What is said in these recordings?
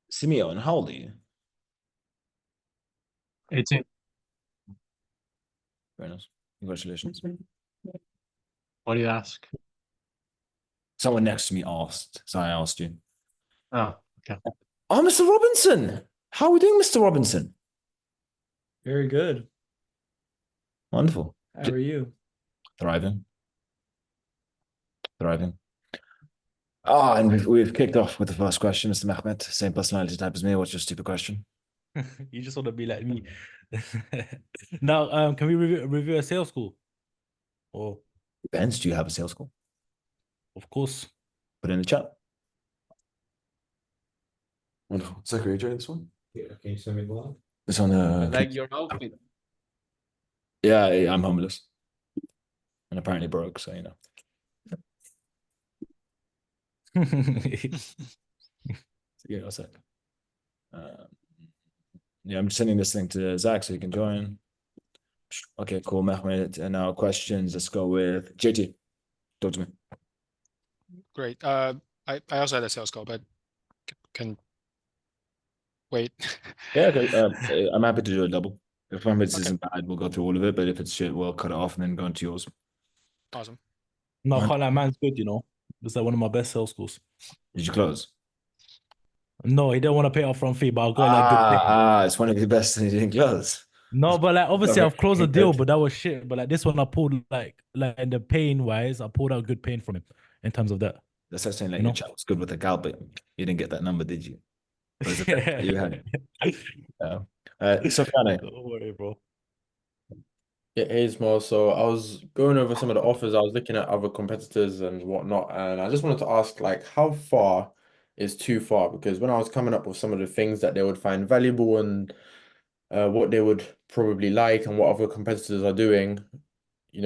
Simeon, how old are you? 18. Very nice. Congratulations. What do you ask? Someone next to me asked, so I asked you. Oh, okay. Oh, Mr. Robinson. How are we doing, Mr. Robinson? Very good. Wonderful. How are you? Thriving. Thriving. Ah, and we've kicked off with the first question, Mr. Mehmet. Same personality type as me. What's your stupid question? You just want to be like me. Now, can we review a sales school? Or, Depends. Do you have a sales call? of course. Put it in the chat. Wonderful. Zachary, you joining this one? Yeah, can you send me the link? It's on I the. like your outfit. Yeah, I'm homeless. And apparently broke, so you know. Give me a sec. Yeah, I'm sending this thing to Zach so he can join. Okay, cool, Mehmet. And now questions. Let's go with JT. Talk to me. Great. I also had a sales call, but can wait. Yeah, okay. I'm happy to do a double. If Mehmet's Okay. isn't bad, we'll go through all of it. But if it's shit, we'll cut it off and then go into yours. Awesome. No, I can't lie, man's good, you know. It's like one of my best sales schools. Did you close? No, he didn't want to pay upfront fee, but I got like good pay. It's one of your best and you didn't close. No, but like obviously Okay. I've closed a deal, but that was shit. But like this one, I pulled like in the pain wise, I pulled out good pain from him in terms of that. That's like saying like You your know? chat was good with a gal, but you didn't get that number, did you? Or is it that you had? Sofiane, Don't worry, bro. Yeah, hey, Ismael. So I was going over some of the offers. I was looking at other competitors and whatnot, and I just wanted to ask, like, how far is too far? Because when I was coming up with some of the things that they would find valuable and what they would probably like and what other competitors are doing,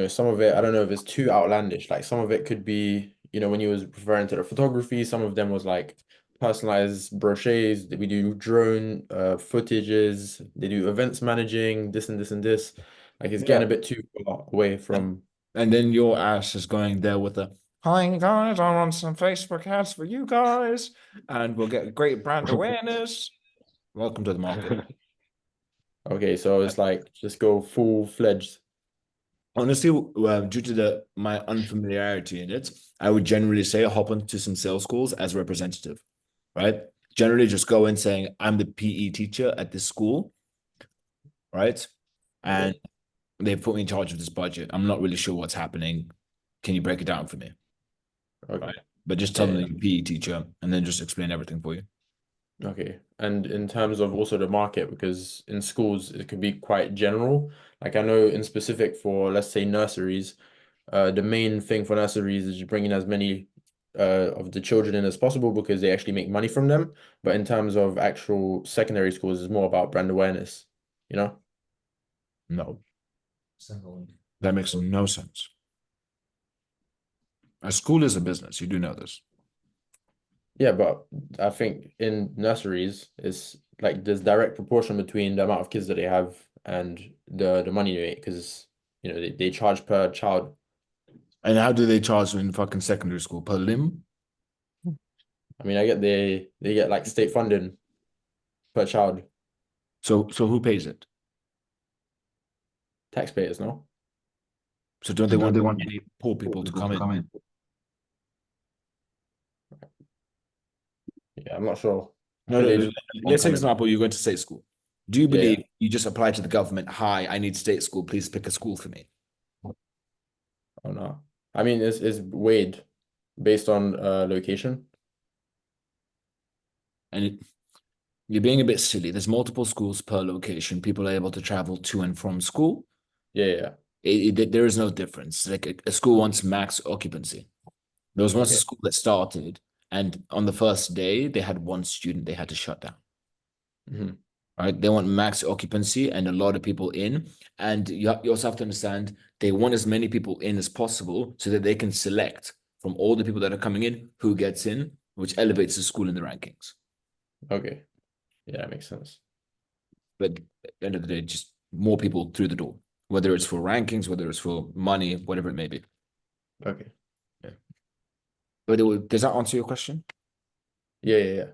some of it, I don't know if it's too outlandish. Like some of it could be, when you was referring to the photography, some of them was like personalized brochures. We do drone footages. They do events managing, this and this and this. Like it's getting a bit too far away from. and then your ass is going there with a hi guys, I want some Facebook ads for you guys, and we'll get great brand awareness. Welcome to the market. Okay, so it's like just go full-fledged. Honestly, due to my unfamiliarity in it, I would generally say hop onto some sales calls as a representative, right? Generally, just go in saying I'm the PE teacher at this school, right? And they put me in charge of this budget. I'm not really sure what's happening. Can you break it down for me? Okay. Right. But just tell them Yeah. you're a PE teacher and then just explain everything for you. Okay. And in terms of also the market, because in schools it could be quite general. Like I know in specific for, let's say, nurseries, the main thing for nurseries is just bringing as many of the children in as possible because they actually make money from them. But in terms of actual secondary schools, it's more about brand awareness, you know? No, that makes no sense. A school is a business. You do know this. Yeah, but I think in nurseries, it's like there's direct proportion between the amount of kids that they have and the money they make because they charge per child. And how do they charge in fucking secondary school? Per limb? I mean, I get they get like state funding per child. So who pays it? Taxpayers, no? So don't they want any poor people to come in? Yeah, I'm not sure. I No, think they no. just Let's say, come in. example, you go into state school. Do you Yeah, believe you just apply to the government? Hi, I need state school. Please pick a school for me. oh no. I mean, it's weighed based on location. And you're being a bit silly. There's multiple schools per location. People are able to travel to and from school. Yeah. There is no difference. Like a school wants max occupancy. There was once a Okay. school that started, and on the first day, they had one student they had to shut down. Mhm. Right? They want max occupancy and a lot of people in. And you also have to understand they want as many people in as possible so that they can select from all the people that are coming in who gets in, which elevates the school in the rankings. Okay. Yeah, that makes sense. But at the end of the day, just more people through the door, whether it's for rankings, whether it's for money, whatever it may be. Okay. Yeah. But does that answer your question? Yeah.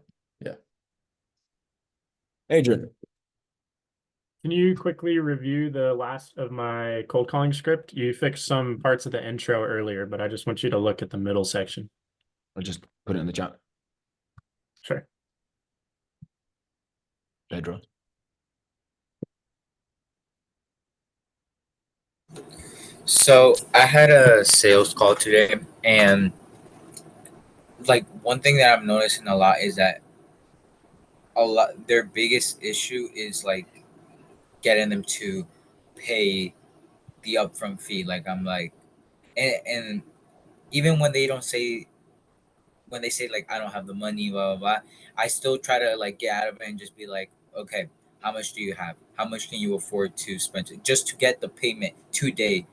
Adrian, Can you quickly review the last of my cold calling script? You fixed some parts of the intro earlier, but I just want you to look at the middle section. I'll just put it in the chat. Sure. Pedro. So I had a sales call today, and like one thing that I'm noticing a lot is that their biggest issue is like getting them to pay the upfront fee. Like I'm like, and even when they don't say, when they say like I don't have the money, blah blah blah, I still try to like get out of it and just be like, okay, how much do you have? How much can you afford to spend just to get the payment today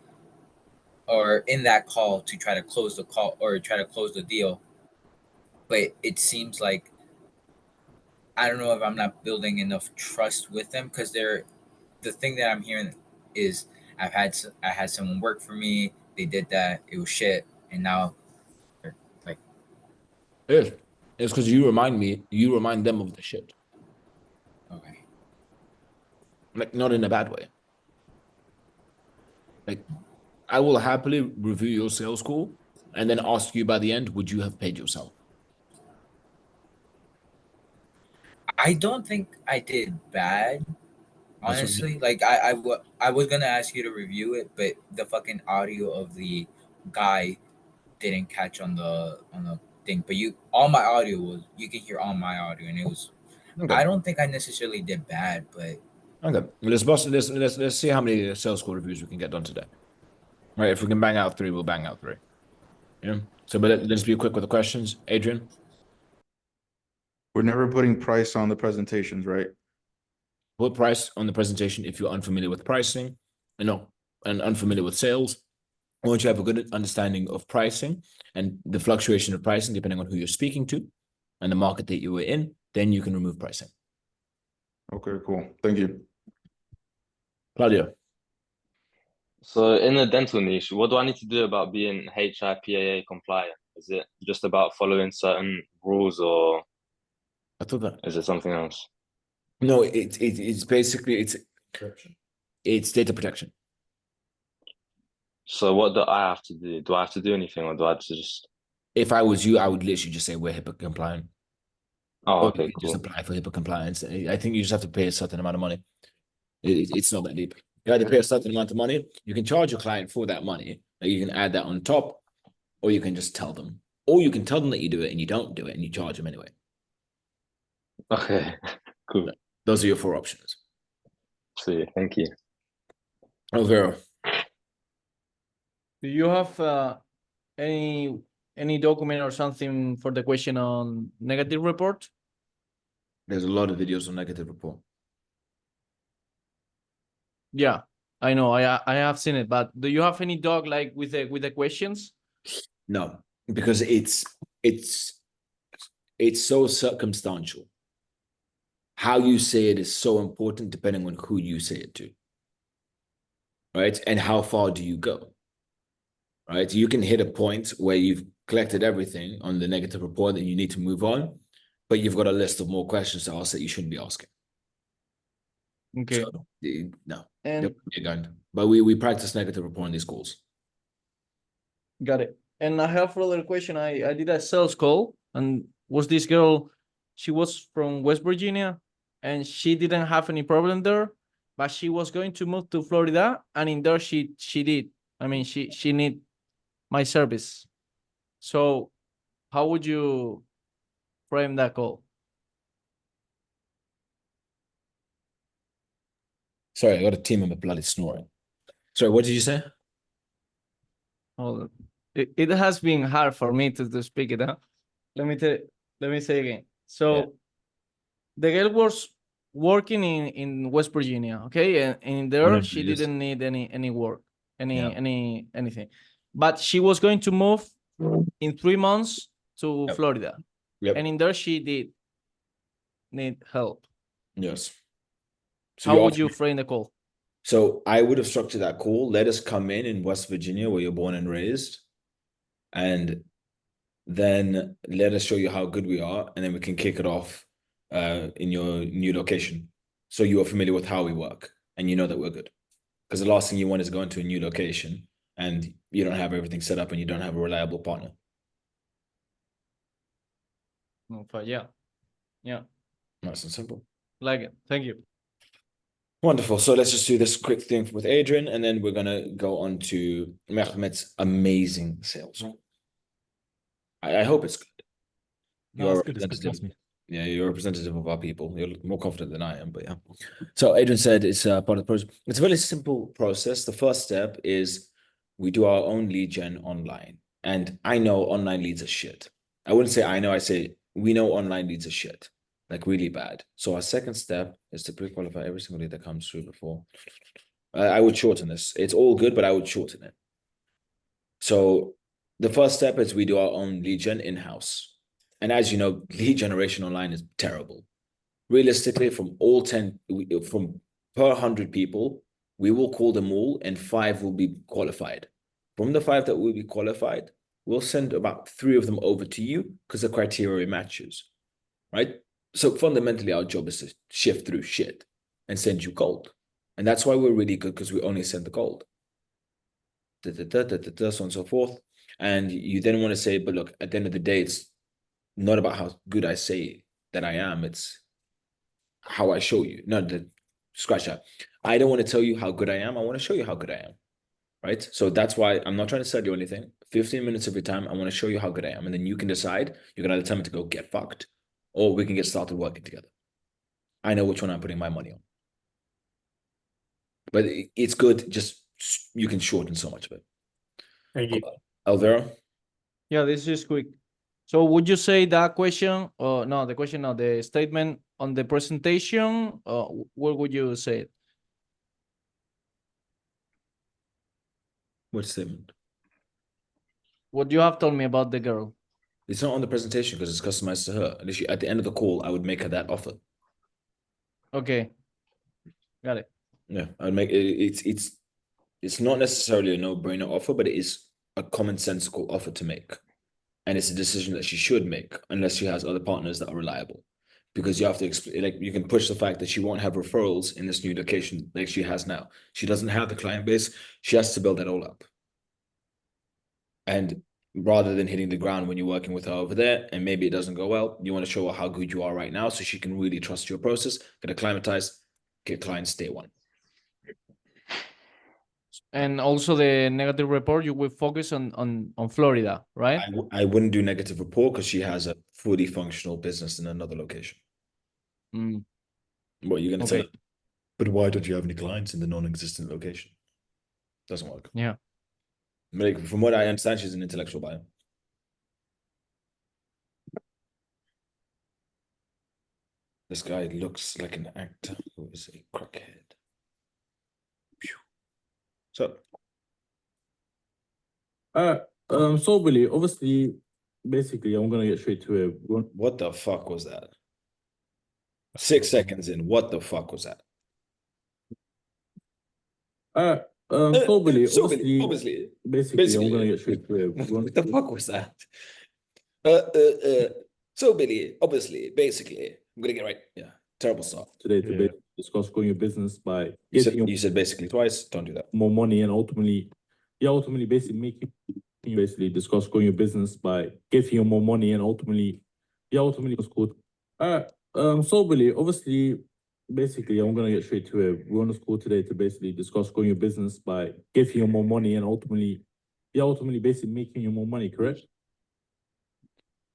or in that call to try to close the call or try to close the deal? But it seems like I don't know if I'm not building enough trust with them because the thing that I'm hearing is I had someone work for me, they did that, it was shit, and now they're like, It's because you remind them of the shit. okay, Like, not in a bad way. Like, I will happily review your sales call and then ask you by the end, would you have paid yourself? I don't think I did bad. That's what Honestly, like I was gonna ask you to review it, but the fucking audio of the guy didn't catch on the thing. But all my audio was, you can hear all my audio, and it was. Okay. I don't think I necessarily did bad, but Okay. Let's see how many sales call reviews we can get done today. Right. If we can bang out 3, we'll bang out 3. Yeah. So, but let's be quick with the questions. Adrian, We're never putting price on the presentations, right? put price on the presentation if you're unfamiliar with pricing, and unfamiliar with sales. Once you have a good understanding of pricing and the fluctuation of pricing, depending on who you're speaking to and the market that you were in, then you can remove pricing. Okay, cool. Thank you. Claudio, So in the dental niche, what do I need to do about being HIPAA compliant? Is it just about following certain rules, or I thought that. is it something else? No, it's basically it's data protection. So what do I have to do? Do I have to do anything, or do I have to just? If I was you, I would literally just say we're HIPAA compliant. Oh, Or okay, you just cool. apply for HIPAA compliance. I think you just have to pay a certain amount of money. It's not that deep. You have to pay a certain amount of money. You can charge your client for that money. Like, you can add that on top, or you can just tell them. Or you can tell them that you do it and you don't do it and you charge them anyway. Okay, cool. Those are your 4 options. See, thank you. Alvaro, Do you have any document or something for the question on negative report? there's a lot of videos on negative report. Yeah, I know. I have seen it, but do you have any doc like with the questions? No, because it's so circumstantial. How you say it is so important depending on who you say it to. Right? And how far do you go? Right? You can hit a point where you've collected everything on the negative report and you need to move on, but you've got a list of more questions to ask that you shouldn't be asking. Okay. So, no, And but we practice negative report in these calls. got it. And I have another question. I did a sales call, and was this girl, she was from West Virginia, and she didn't have any problem there, but she was going to move to Florida, and in there she did. I mean, she need my service. So how would you frame that call? Sorry, I got a team member bloody snoring. Sorry, what did you say? Hold on. It has been hard for me to speak it, huh? Let me say again. So the girl was working in West Virginia, okay? And in there Whatever she it is. didn't need any work, Yeah. anything. But she was going to move in 3 months to Yep. Florida. Yep. And in there she did need help. Yes. So How would you frame the call? So I would have structured that call. Let us come in West Virginia, where you're born and raised, and then let us show you how good we are, and then we can kick it off in your new location. So you are familiar with how we work and you know that we're good. Because the last thing you want is go into a new location and you don't have everything set up and you don't have a reliable partner. Yeah. Yeah. Nice and simple. Like it. Thank you. Wonderful. So let's just do this quick thing with Adrian, and then we're gonna go on to Mehmet's amazing sales. I hope it's good. No, You're it's good. It's good. Trust me. Yeah, you're a representative of our people. You're more confident than I am, but yeah. So Adrian said it's part of the process. It's a very simple process. The first step is we do our own lead gen online. And I know online leads are shit. I wouldn't say I know, I say we know online leads are shit, like really bad. So our second step is to pre-qualify every single lead that comes through before. I would shorten this. It's all good, but I would shorten it. So the first step is we do our own lead gen in-house. And as you know, lead generation online is terrible. Realistically, from per 100 people, we will call them all and 5 will be qualified. From the 5 that will be qualified, we'll send about 3 of them over to you because the criteria matches, right? So fundamentally, our job is to shift through shit and send you gold. And that's why we're really good, because we only send the gold. So on and so forth. And you then want to say, but look, at the end of the day, it's not about how good I say that I am, it's how I show you. No, scratch that. I don't want to tell you how good I am. I want to show you how good I am, right? So that's why I'm not trying to sell you anything. 15 minutes of your time, I want to show you how good I am. And then you can decide, you can either tell me to go get fucked, or we can get started working together. I know which one I'm putting my money on. But it's good, just you can shorten so much of it. Thank you. Alvaro? Yeah, this is quick. So would you say that question, or no, the statement on the presentation, what would you say it? What statement? What you have told me about the girl? It's not on the presentation because it's customized to her. Literally, at the end of the call, I would make her that offer. Okay. Got it. Yeah, I'd make it. It's not necessarily a no-brainer offer, but it is a commonsensical offer to make. And it's a decision that she should make unless she has other partners that are reliable. Because you have to explain, like, you can push the fact that she won't have referrals in this new location like she has now. She doesn't have the client base. She has to build that all up. And rather than hitting the ground when you're working with her over there, and maybe it doesn't go well, you want to show her how good you are right now so she can really trust your process, get acclimatized, get clients day one. And also the negative report, you will focus on Florida, right? I wouldn't do negative report because she has a fully functional business in another location. Mm. What are you going to Okay. say? But why don't you have any clients in the non-existent location? Doesn't work. Yeah. Like, from what I understand, she's an intellectual buyer. This guy looks like an actor who is a crackhead. Phew. So, So Billy, obviously, basically, I'm gonna get straight to it. what the fuck was that? 6 seconds in, what the fuck was that? So Billy, Obviously, basically, I'm gonna get straight to it. what the fuck was that? So Billy, obviously, basically, I'm gonna get right. Yeah, terrible start. Today to Yeah. discuss growing your business by You said basically twice. Don't do that. more money and ultimately discuss growing your business by getting you more money and ultimately what's called. So Billy, obviously, basically, I'm gonna get straight to it. We're on this call today to basically discuss growing your business by getting you more money and ultimately basically making you more money, correct?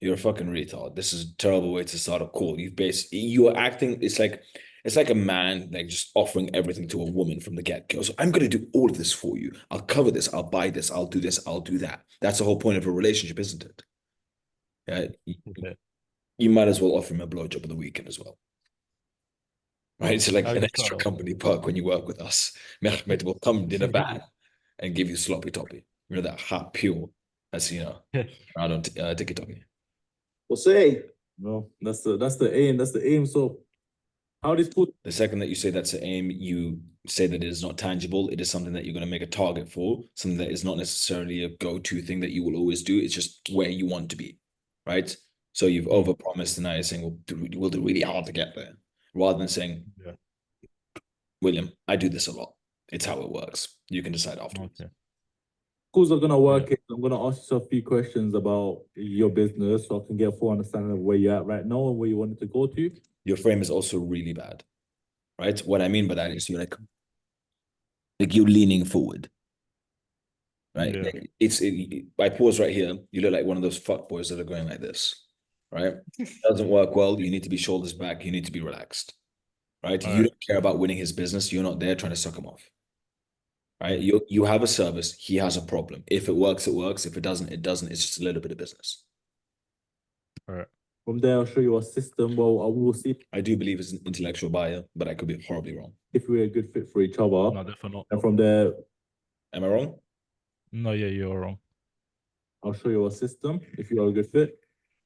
You're a fucking retard. This is a terrible way to start a call. You are acting. It's like a man like just offering everything to a woman from the get-go. So I'm gonna do all of this for you. I'll cover this. I'll buy this. I'll do this. I'll do that. That's the whole point of a relationship, isn't it? Yeah. You might as well offer him a blowjob on the weekend as well. Right? So like How an you extra start off? company perk when you work with us. Mehmet will come in a van and give you sloppy toppy. You know, that hot pure. That's, around on TikTok. We'll say. No, that's the aim. That's the aim. So How this school? The second that you say that's the aim, you say that it is not tangible. It is something that you're going to make a target for, something that is not necessarily a go-to thing that you will always do. It's just where you want to be, right? So you've overpromised, and now you're saying, we'll do really hard to get there, rather than saying, Yeah. William, I do this a lot. It's how it works. You can decide afterwards. Okay. Schools are gonna work it. I'm gonna ask you a few questions about your business so I can get a full understanding of where you're at right now and where you wanted to go to. Your frame is also really bad, right? What I mean by that is you're like you're leaning forward, right? Yeah. Like I pause right here. You look like one of those fuck boys that are going like this, right? Doesn't work well. You need to be shoulders back. You need to be relaxed, right? You don't care about winning his business. You're not there trying to suck him off, right? You have a service. He has a problem. If it works, it works. If it doesn't, it doesn't. It's just a little bit of business. All right. From there, I'll show you a system. Well, I will see I do believe it's an intellectual buyer, but I could be horribly wrong. if we're a good fit for each other. No, definitely not. And from there, Am I wrong? No, yeah, you're wrong. I'll show you a system if you are a good fit.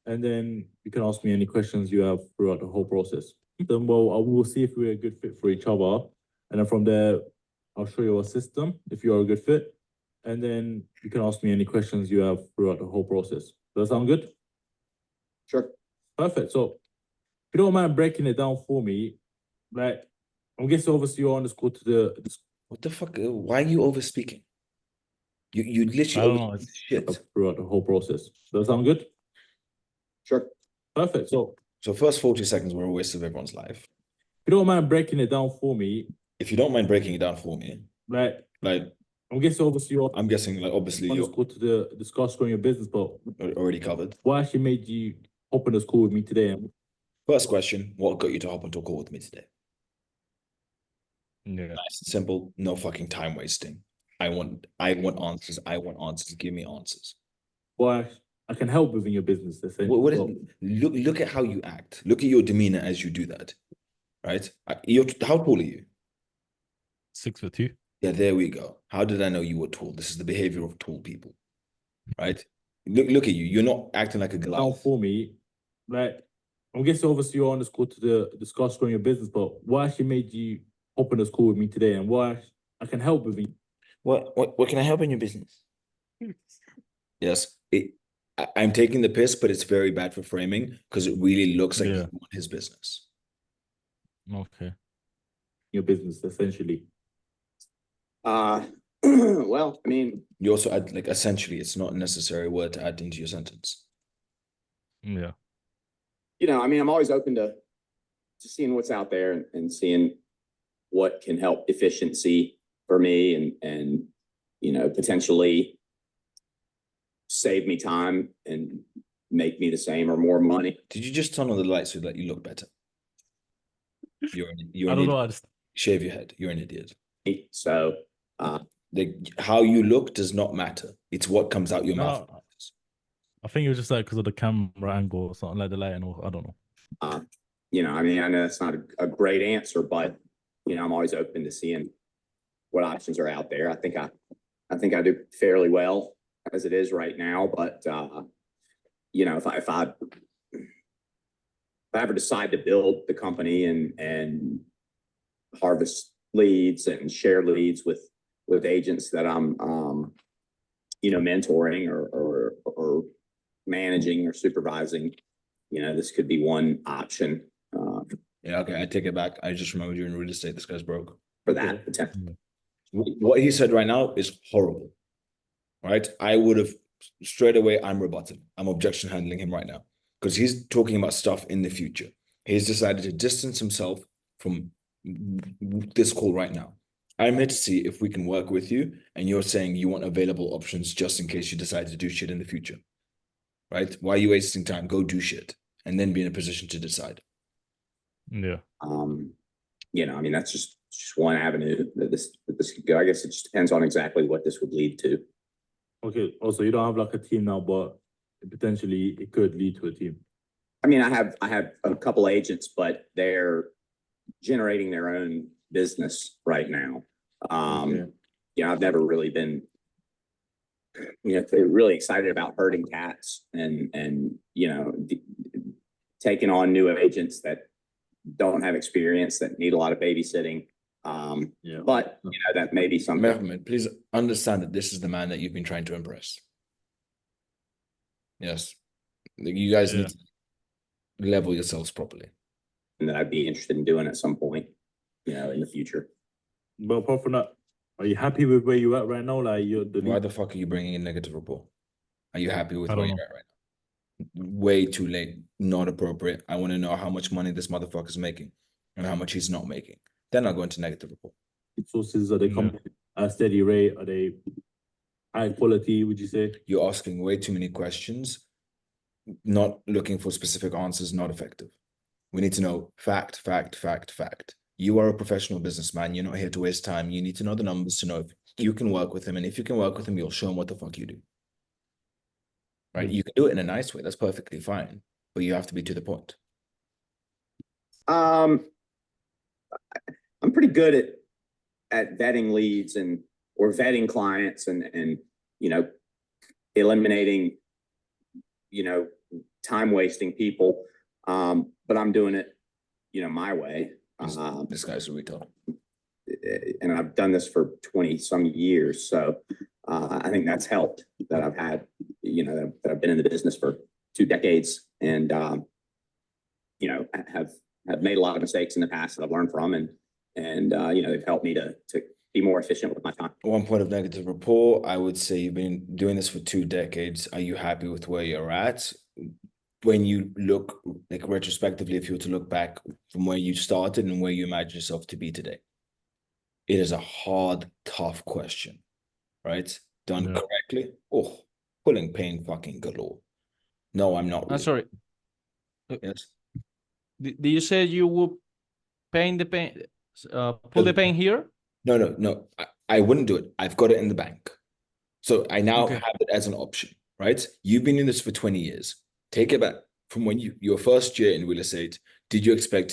And then you can ask me any questions you have throughout the whole process. Then, well, I will see if we're a good fit for each other. And then from there, I'll show you a system if you are a good fit. And then you can ask me any questions you have throughout the whole process. Does that sound good? Sure. Perfect. So if you don't mind breaking it down for me, like, I'm guessing obviously you're on the school to the What the fuck? Why are you over speaking? You I literally don't know. over shit. throughout the whole process. Does that sound good? Sure. Perfect. So So first 40 seconds were a waste of everyone's life. if you don't mind breaking it down for me, If you don't mind breaking it down for me, like, like I'm guessing obviously you're I'm guessing, like obviously on the you're school to discuss growing your business, but already covered. what actually made you open the school with me today? And First question: what got you to hop onto a call with me today? Yeah. Nice and simple. No fucking time wasting. I want answers. I want answers. Give me answers. why I can help within your business. Essentially. What is, look at how you act. Look at your demeanor as you do that. Right? How tall are you? 6'2". Yeah, there we go. How did I know you were tall? This is the behavior of tall people. Right? Look at you. You're not acting like a Down Goliath. for me, like, I'm guessing obviously you're on the school to discuss growing your business, but what actually made you open the school with me today, and why I can help with you? What can I help in your business? Yes, I'm taking the piss, but it's very bad for framing because it really looks like Yeah. you want his business. Okay. Your business, essentially. Well, I mean, You also add, like, essentially, it's not a necessary word to add into your sentence. Yeah. I mean, I'm always open to seeing what's out there and seeing what can help efficiency for me and potentially save me time and make me the same or more money. Did you just turn on the lights so that you look better? You're I an don't know. idiot. Shave your head. You're an idiot. So, how you look does not matter. It's what comes out your mouth. No, I think it was just like because of the camera angle or something, like the lighting, or I don't know. I mean, I know that's not a great answer, but I'm always open to seeing what options are out there. I think I do fairly well as it is right now, but if I ever decide to build the company and harvest leads and share leads with agents that I'm mentoring or managing or supervising, this could be one option Yeah, okay, I take it back. I just remembered you're in real estate. This guy's broke. for that potential. What he said right now is horrible. Right? I would have straight away, I'm rebutting. I'm objection handling him right now because he's talking about stuff in the future. He's decided to distance himself from this call right now. I'm here to see if we can work with you, and you're saying you want available options just in case you decide to do shit in the future. Right? Why are you wasting time? Go do shit and then be in a position to decide. Yeah. I mean, that's just one avenue that this could go. I guess it just depends on exactly what this would lead to. Okay. Also, you don't have like a team now, but potentially it could lead to a team. I mean, I have a couple agents, but they're generating their own business right now. I've never really been, really excited about herding cats and taking on new agents that don't have experience, that need a lot of babysitting. Yeah. But that may be something. Mehmet, please understand that this is the man that you've been trying to impress. Yes. You guys need to level yourselves properly. And that I'd be interested in doing at some point, in the future. But apart from that, are you happy with where you're at right now? Like Why the fuck are you bringing in negative rapport? Are you happy with I where don't you're at right now? Way too late. Not appropriate. I want to know how much money this motherfucker's making and how much he's not making. Then I'll go into negative rapport. sources, are they coming at a steady rate? Are they high quality, would you say? You're asking way too many questions, not looking for specific answers, not effective. We need to know fact, fact, fact, fact. You are a professional businessman. You're not here to waste time. You need to know the numbers to know if you can work with him. And if you can work with him, you'll show him what the fuck you do. Right? You can do it in a nice way. That's perfectly fine. But you have to be to the point. I'm pretty good at vetting leads or vetting clients and eliminating, time wasting people. But I'm doing it, my way. This guy's a retard. And I've done this for 20 some years. So I think that's helped that I've had, that I've been in the business for 2 decades and, have made a lot of mistakes in the past that I've learned from and they've helped me to be more efficient with my time. One point of negative rapport, I would say you've been doing this for 2 decades. Are you happy with where you're at? When you look like retrospectively, if you were to look back from where you started and where you imagine yourself to be today, it is a hard, tough question, right? Done correctly. Oh, pulling pain fucking galore. No, I'm not. Really. Sorry. Yes. Did you say you would pull the pain here? No. I wouldn't do it. I've got it in the bank. So I now have it as an option, right? You've been in this for 20 years. Take it back from when your first year in real estate. Did you expect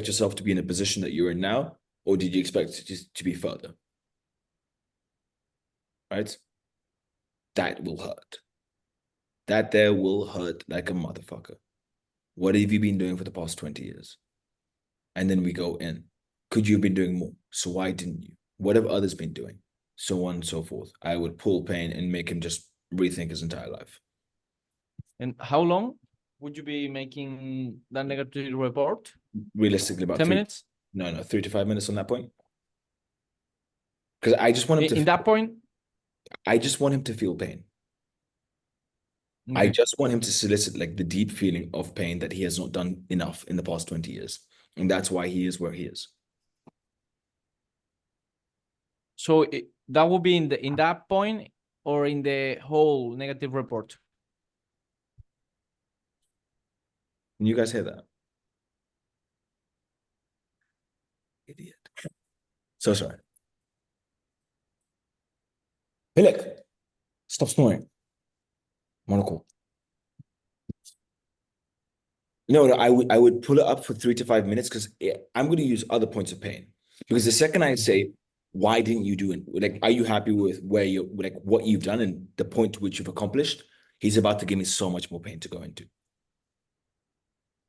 yourself to be in a position that you're in now, or did you expect it to be further? Right? That will hurt. That there will hurt like a motherfucker. What have you been doing for the past 20 years? And then we go in. Could you have been doing more? So why didn't you? What have others been doing? So on and so forth. I would pull pain and make him just rethink his entire life. And how long would you be making that negative report? Realistically, about 10 minutes? No, 3 to 5 minutes on that point. Because I just want him to. In that point? I just want him to feel pain. Okay. I just want him to solicit like the deep feeling of pain that he has not done enough in the past 20 years. And that's why he is where he is. So that will be in that point or in the whole negative report? Can you guys hear that? Idiot. So sorry. Hey, look. Stop snoring. Monocle. No, I would pull it up for 3 to 5 minutes because I'm going to use other points of pain. Because the second I say, why didn't you do it? Like, are you happy with where you like what you've done and the point to which you've accomplished? He's about to give me so much more pain to go into.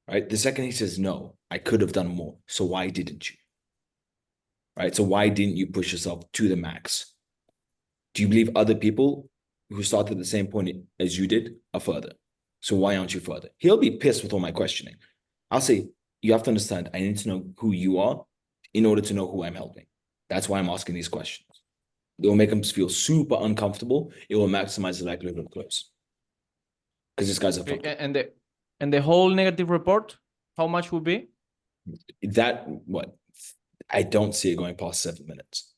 Right? The second he says, no, I could have done more. So why didn't you? Right? So why didn't you push yourself to the max? Do you believe other people who started at the same point as you did are further? So why aren't you further? He'll be pissed with all my questioning. I'll say, you have to understand, I need to know who you are in order to know who I'm helping. That's why I'm asking these questions. It will make him feel super uncomfortable. It will maximize the likelihood of close. Because this guy's a fuck. And the whole negative report, how much would be? I don't see it going past 7 minutes.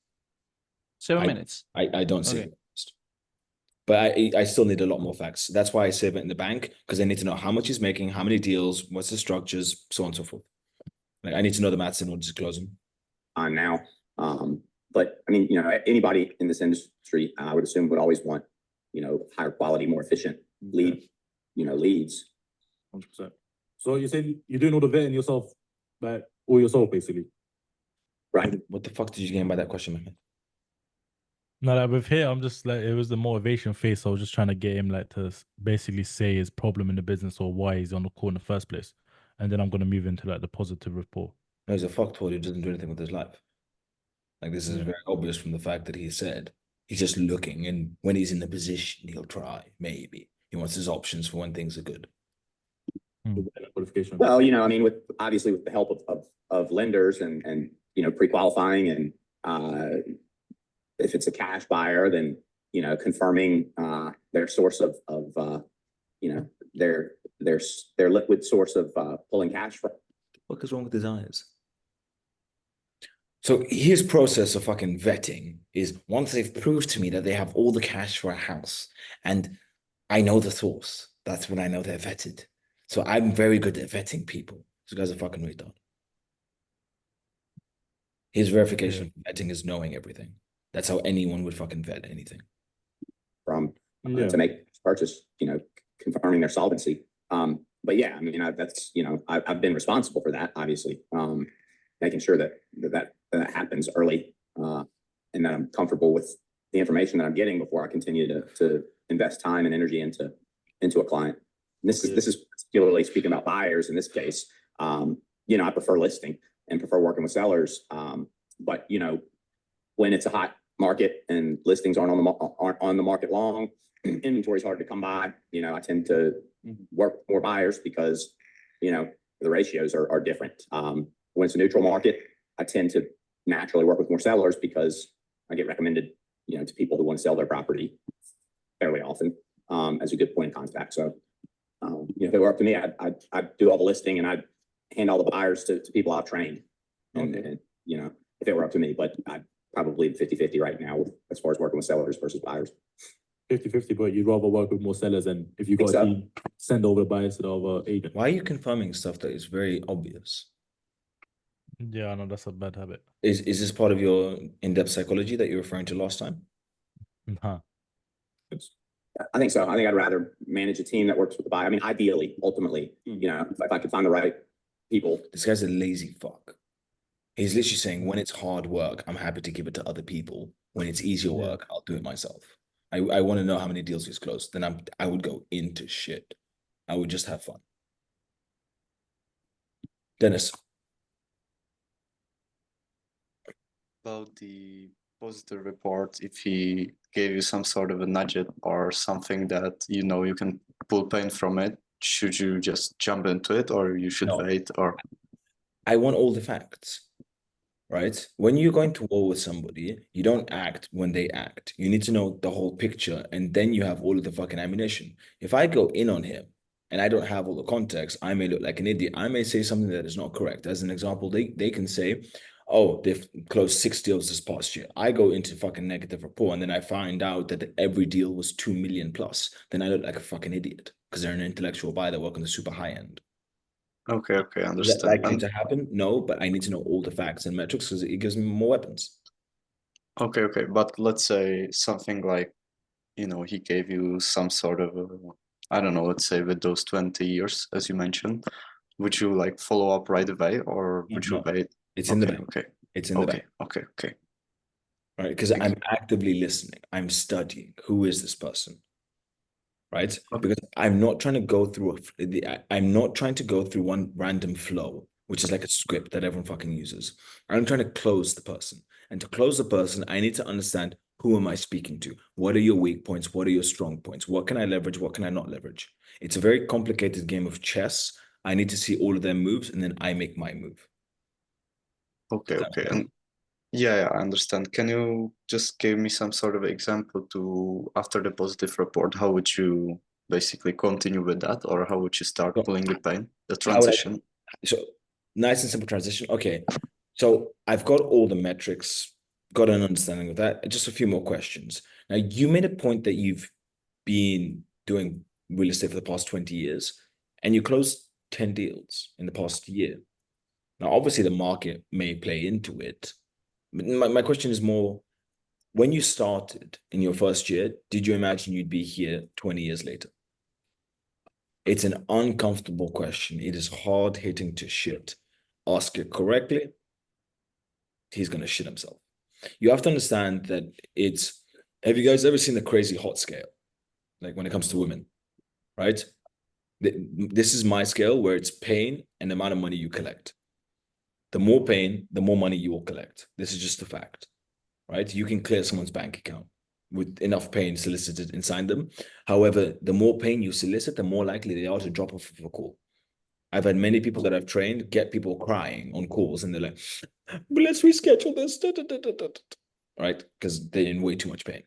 7 minutes. I don't see it. But I still need a lot more facts. That's why I save it in the bank, because I need to know how much he's making, how many deals, what's the structures, so on and so forth. Like, I need to know the maths in order to close them. Now. But I mean, anybody in this industry, I would assume would always want, higher quality, more efficient leads. 100%. So you said you're doing all the vetting yourself, like all yourself, basically. Right. What the fuck did you gain by that question, man? No, like with here, I'm just like, it was the motivation phase. So I was just trying to get him like to basically say his problem in the business or why he's on the call in the first place. and then I'm gonna move into like the positive report. No, he's a fucktard who doesn't do anything with his life. Like, this is Yeah. very obvious from the fact that he said he's just looking, and when he's in the position, he'll try. Maybe he wants his options for when things are good. Qualification. Well, I mean, with obviously with the help of lenders and pre-qualifying and if it's a cash buyer, then confirming their source of their liquid source of pulling cash from. What is wrong with his eyes? So his process of fucking vetting is once they've proved to me that they have all the cash for a house and I know the source, that's when I know they're vetted. So I'm very good at vetting people. This guy's a fucking retard. His verification for vetting is knowing everything. That's how anyone would fucking vet anything. From to make purchase, confirming their solvency. But yeah, I mean, that's I've been responsible for that, obviously. Making sure that happens early, and that I'm comfortable with the information that I'm getting before I continue to invest time and energy into a client. And this is particularly speaking about buyers in this case. I prefer listing and prefer working with sellers. But when it's a hot market and listings aren't on the market long, inventory is hard to come by. I tend to work more buyers because the ratios are different. When it's a neutral market, I tend to naturally work with more sellers because I get recommended to people who want to sell their property fairly often as a good point of contact. So if it were up to me, I'd do all the listing and I'd hand all the buyers to people I've trained. And if it were up to me, but I'd probably 50-50 right now as far as working with sellers versus buyers. 50-50, but you'd rather work with more sellers, and if you got a team, send over buyers to the other agent. Why are you confirming stuff that is very obvious? Yeah, I know that's a bad habit. Is this part of your in-depth psychology that you were referring to last time? Nah. I think so. I think I'd rather manage a team that works with the buyer. I mean, ideally, ultimately, if I could find the right people. This guy's a lazy fuck. He's literally saying when it's hard work, I'm happy to give it to other people. When it's easier work, I'll do it myself. I want to know how many deals he's closed. Then I would go into shit. I would just have fun. Dennis. About the positive report, if he gave you some sort of a nugget or something that you can pull pain from it, should you just jump into it, or you should wait? Or I want all the facts, right? When you're going to war with somebody, you don't act when they act. You need to know the whole picture, and then you have all of the fucking ammunition. If I go in on him and I don't have all the context, I may look like an idiot. I may say something that is not correct. As an example, they can say, oh, they've closed 6 deals this past year. I go into fucking negative report, and then I find out that every deal was 2 million plus. Then I look like a fucking idiot because they're an intellectual buyer that work on the super high end. Okay, understand. Is that likely to happen? No, but I need to know all the facts and metrics because it gives me more weapons. Okay, but let's say something like, he gave you some sort of, I don't know, let's say with those 20 years, as you mentioned, would you like follow up right away, or would you wait? It's in the bank. Okay. It's in the bank. Okay. Right, because I'm actively listening. I'm studying. Who is this person? Right? Because I'm not trying to go through one random flow, which is like a script that everyone fucking uses. I'm trying to close the person. And to close the person, I need to understand, who am I speaking to? What are your weak points? What are your strong points? What can I leverage? What can I not leverage? It's a very complicated game of chess. I need to see all of their moves, and then I make my move. Okay. And yeah, I understand. Can you just give me some sort of example to, after the positive report, how would you basically continue with that, or how would you start pulling the pain, the transition? So nice and simple transition. Okay. So I've got all the metrics, got an understanding of that. Just a few more questions. Now, you made a point that you've been doing real estate for the past 20 years, and you closed 10 deals in the past year. Now, obviously, the market may play into it. But my question is more, when you started in your first year, did you imagine you'd be here 20 years later? It's an uncomfortable question. It is hard hitting to shit. Ask it correctly, he's going to shit himself. You have to understand that have you guys ever seen the crazy hot scale? Like when it comes to women, right? This is my scale where it's pain and the amount of money you collect. The more pain, the more money you will collect. This is just a fact, right? You can clear someone's bank account with enough pain solicited inside them. However, the more pain you solicit, the more likely they are to drop off of a call. I've had many people that I've trained get people crying on calls, and they're like, but let's reschedule this, right? Because they're in way too much pain.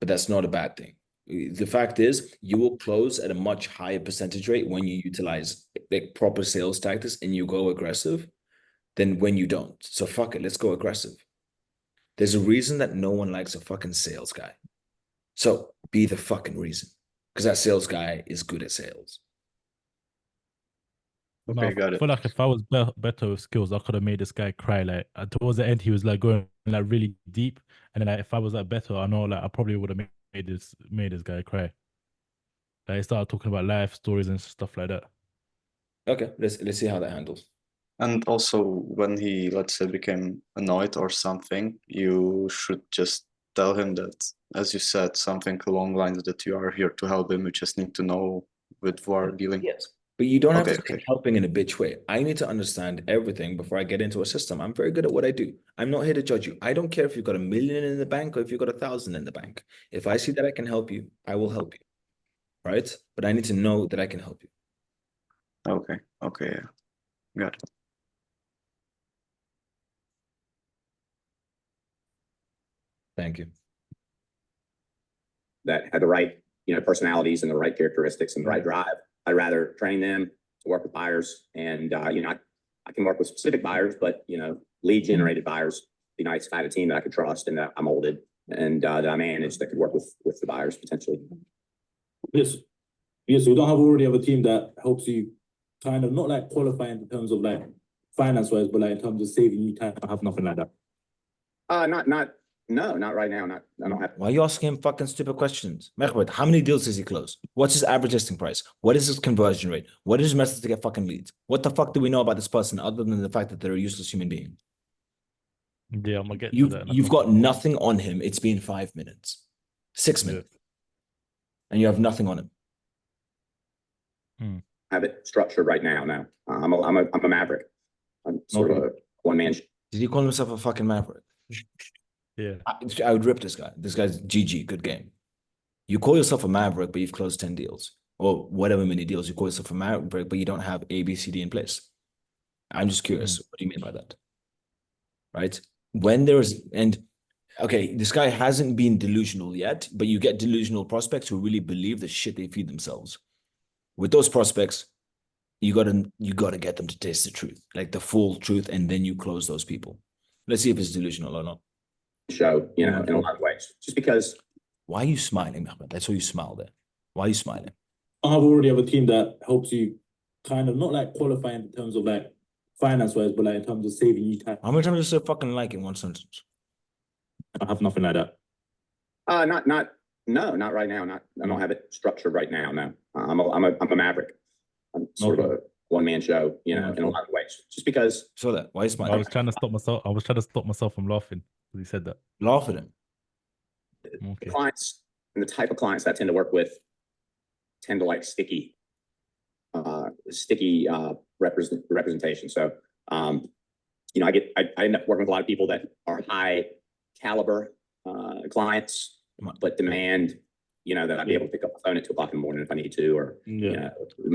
But that's not a bad thing. The fact is, you will close at a much higher percentage rate when you utilize like proper sales tactics and you go aggressive than when you don't. So fuck it, let's go aggressive. There's a reason that no one likes a fucking sales guy. So be the fucking reason, because that sales guy is good at sales. Okay, got I it. feel like if I was better with skills, I could have made this guy cry. Like towards the end, he was like going like really deep, and then like, if I was like better, I know like I probably would have made this guy cry. Like he started talking about life stories and stuff like that. Okay, let's see how that handles. And also, when he, let's say, became annoyed or something, you should just tell him that, as you said, something along the lines that you are here to help him. You just need to know with who are dealing. Yes, but you don't have Okay, to say okay. helping in a bitch way. I need to understand everything before I get into a system. I'm very good at what I do. I'm not here to judge you. I don't care if you've got $1 million in the bank or if you've got 1,000 in the bank. If I see that I can help you, I will help you, right? But I need to know that I can help you. Okay, okay, yeah. Got it. Thank you. That had the right, personalities and the right characteristics and the right drive. I'd rather train them to work with buyers, and I can work with specific buyers, but lead generated buyers. Be nice if I had a team that I could trust and that I molded and that I managed that could work with the buyers potentially. Yes. Yes, we don't already have a team that helps you kind of not like qualifying in terms of like finance wise, but like in terms of saving you time. I have nothing like that. Not right now. I don't have. Why are you asking him fucking stupid questions? Mehmet, how many deals does he close? What's his average listing price? What is his conversion rate? What is his method to get fucking leads? What the fuck do we know about this person other than the fact that they're a useless human being? Yeah, I'm gonna get to that. You've got nothing on him. It's been 5 minutes, 6 minutes, and you have nothing on him. Have it structured right now. Now I'm a maverick. I'm sort of a one man. Did he call himself a fucking maverick? Yeah. I would rip this guy. This guy's GG, good game. You call yourself a maverick, but you've closed 10 deals or whatever many deals. You call yourself a maverick, but you don't have A, B, C, D in place. I'm just curious. What do you mean by that? Right? When there's, and okay, this guy hasn't been delusional yet, but you get delusional prospects who really believe the shit they feed themselves. With those prospects, you gotta get them to taste the truth, like the full truth, and then you close those people. Let's see if it's delusional or not. Show, in a lot of ways. Just because. Why are you smiling, Mehmet? That's why you smile there. Why are you smiling? I already have a team that helps you kind of not like qualifying in terms of like finance wise, but like in terms of saving you time. How many times did you say fucking like in one sentence? I have nothing like that. Not right now. I don't have it structured right now. No, I'm a maverick. I'm sort of a one man show, in a lot of ways. Just because. So that why is smiling? I was trying to stop myself from laughing when he said that. Laugh at him. The clients and the type of clients that I tend to work with tend to like sticky representation. So, I end up working with a lot of people that are high caliber clients, but demand, that I'd be able to pick up the phone at 2 o'clock in the morning if I need to, or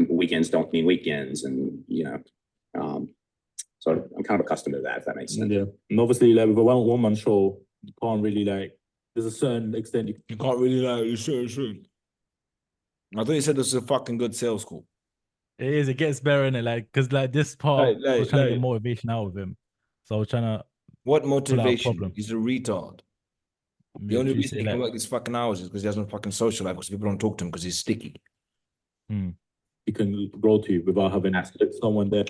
weekends don't mean weekends, and so I'm kind of accustomed to that, if that makes sense. Yeah, and obviously, like with a one man show, you can't really like. There's a certain extent you can't really like. You should. I thought you said this is a fucking good sales call. It is. It gets better in it, like because like this part, I was trying to get motivation out of him, so I was trying to. What motivation? He's a retard. The only reason he can work these fucking hours is because he doesn't fucking social life, because people don't talk to him because he's sticky. He can grow to you without having someone there.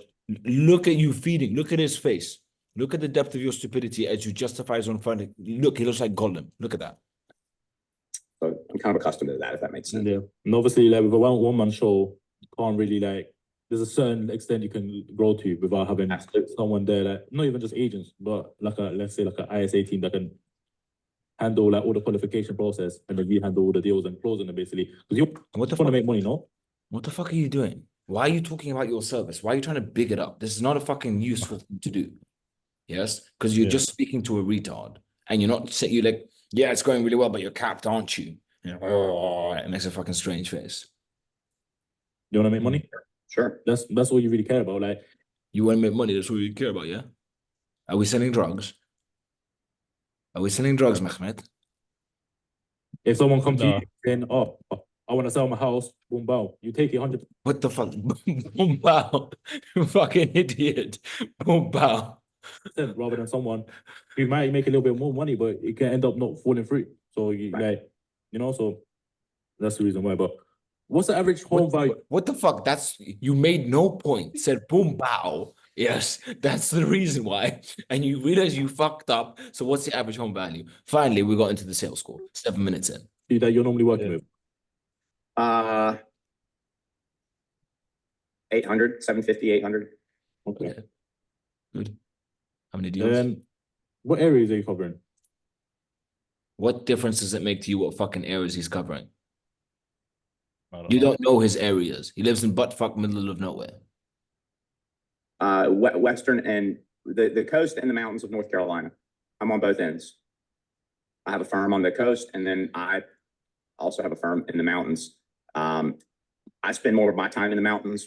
Look at you feeding. Look at his face. Look at the depth of your stupidity as you justify his own funding. Look, he looks like Gollum. Look at that. So I'm kind of accustomed to that, if that makes sense. Yeah, and obviously, like with a one man show, you can't really like. There's a certain extent you can grow to without having someone there, like not even just agents, but like let's say like an ISA team that can handle like all the qualification process, and then we handle all the deals and closing them basically. Because you What the want to fuck? make money, no? What the fuck are you doing? Why are you talking about your service? Why are you trying to big it up? This is not a fucking useful thing to do. Yes, because you're Yeah. just speaking to a retard, and you're not saying you're like, yeah, it's going really well, but you're capped, aren't you? Oh, it makes a fucking strange face. You want to make money? Sure. That's all you really care about. Like, You want to make money? That's what you care about, yeah? Are we selling drugs? Are we selling drugs, Mehmet? if someone comes to Nah. you saying, "Oh, I want to sell my house," boom, bow, you take it 100%. What the fuck? Boom, bow. You fucking idiot. Boom, bow. Rather than someone who might make a little bit more money, but it can end up not falling through. So you like, so that's the reason why. But what's the average home value? What the fuck? You made no point. Said boom, bow. Yes, that's the reason why. And you realize you fucked up. So what's the average home value? Finally, we got into the sales score. 7 minutes in. That you're normally working with? 800, 750, 800. Okay. Yeah. Good. How many deals? What areas are you covering? What difference does it make to you what fucking areas he's covering? I You know. don't know his areas. He lives in buttfuck middle of nowhere. Western and the coast and the mountains of North Carolina. I'm on both ends. I have a firm on the coast, and then I also have a firm in the mountains. I spend more of my time in the mountains.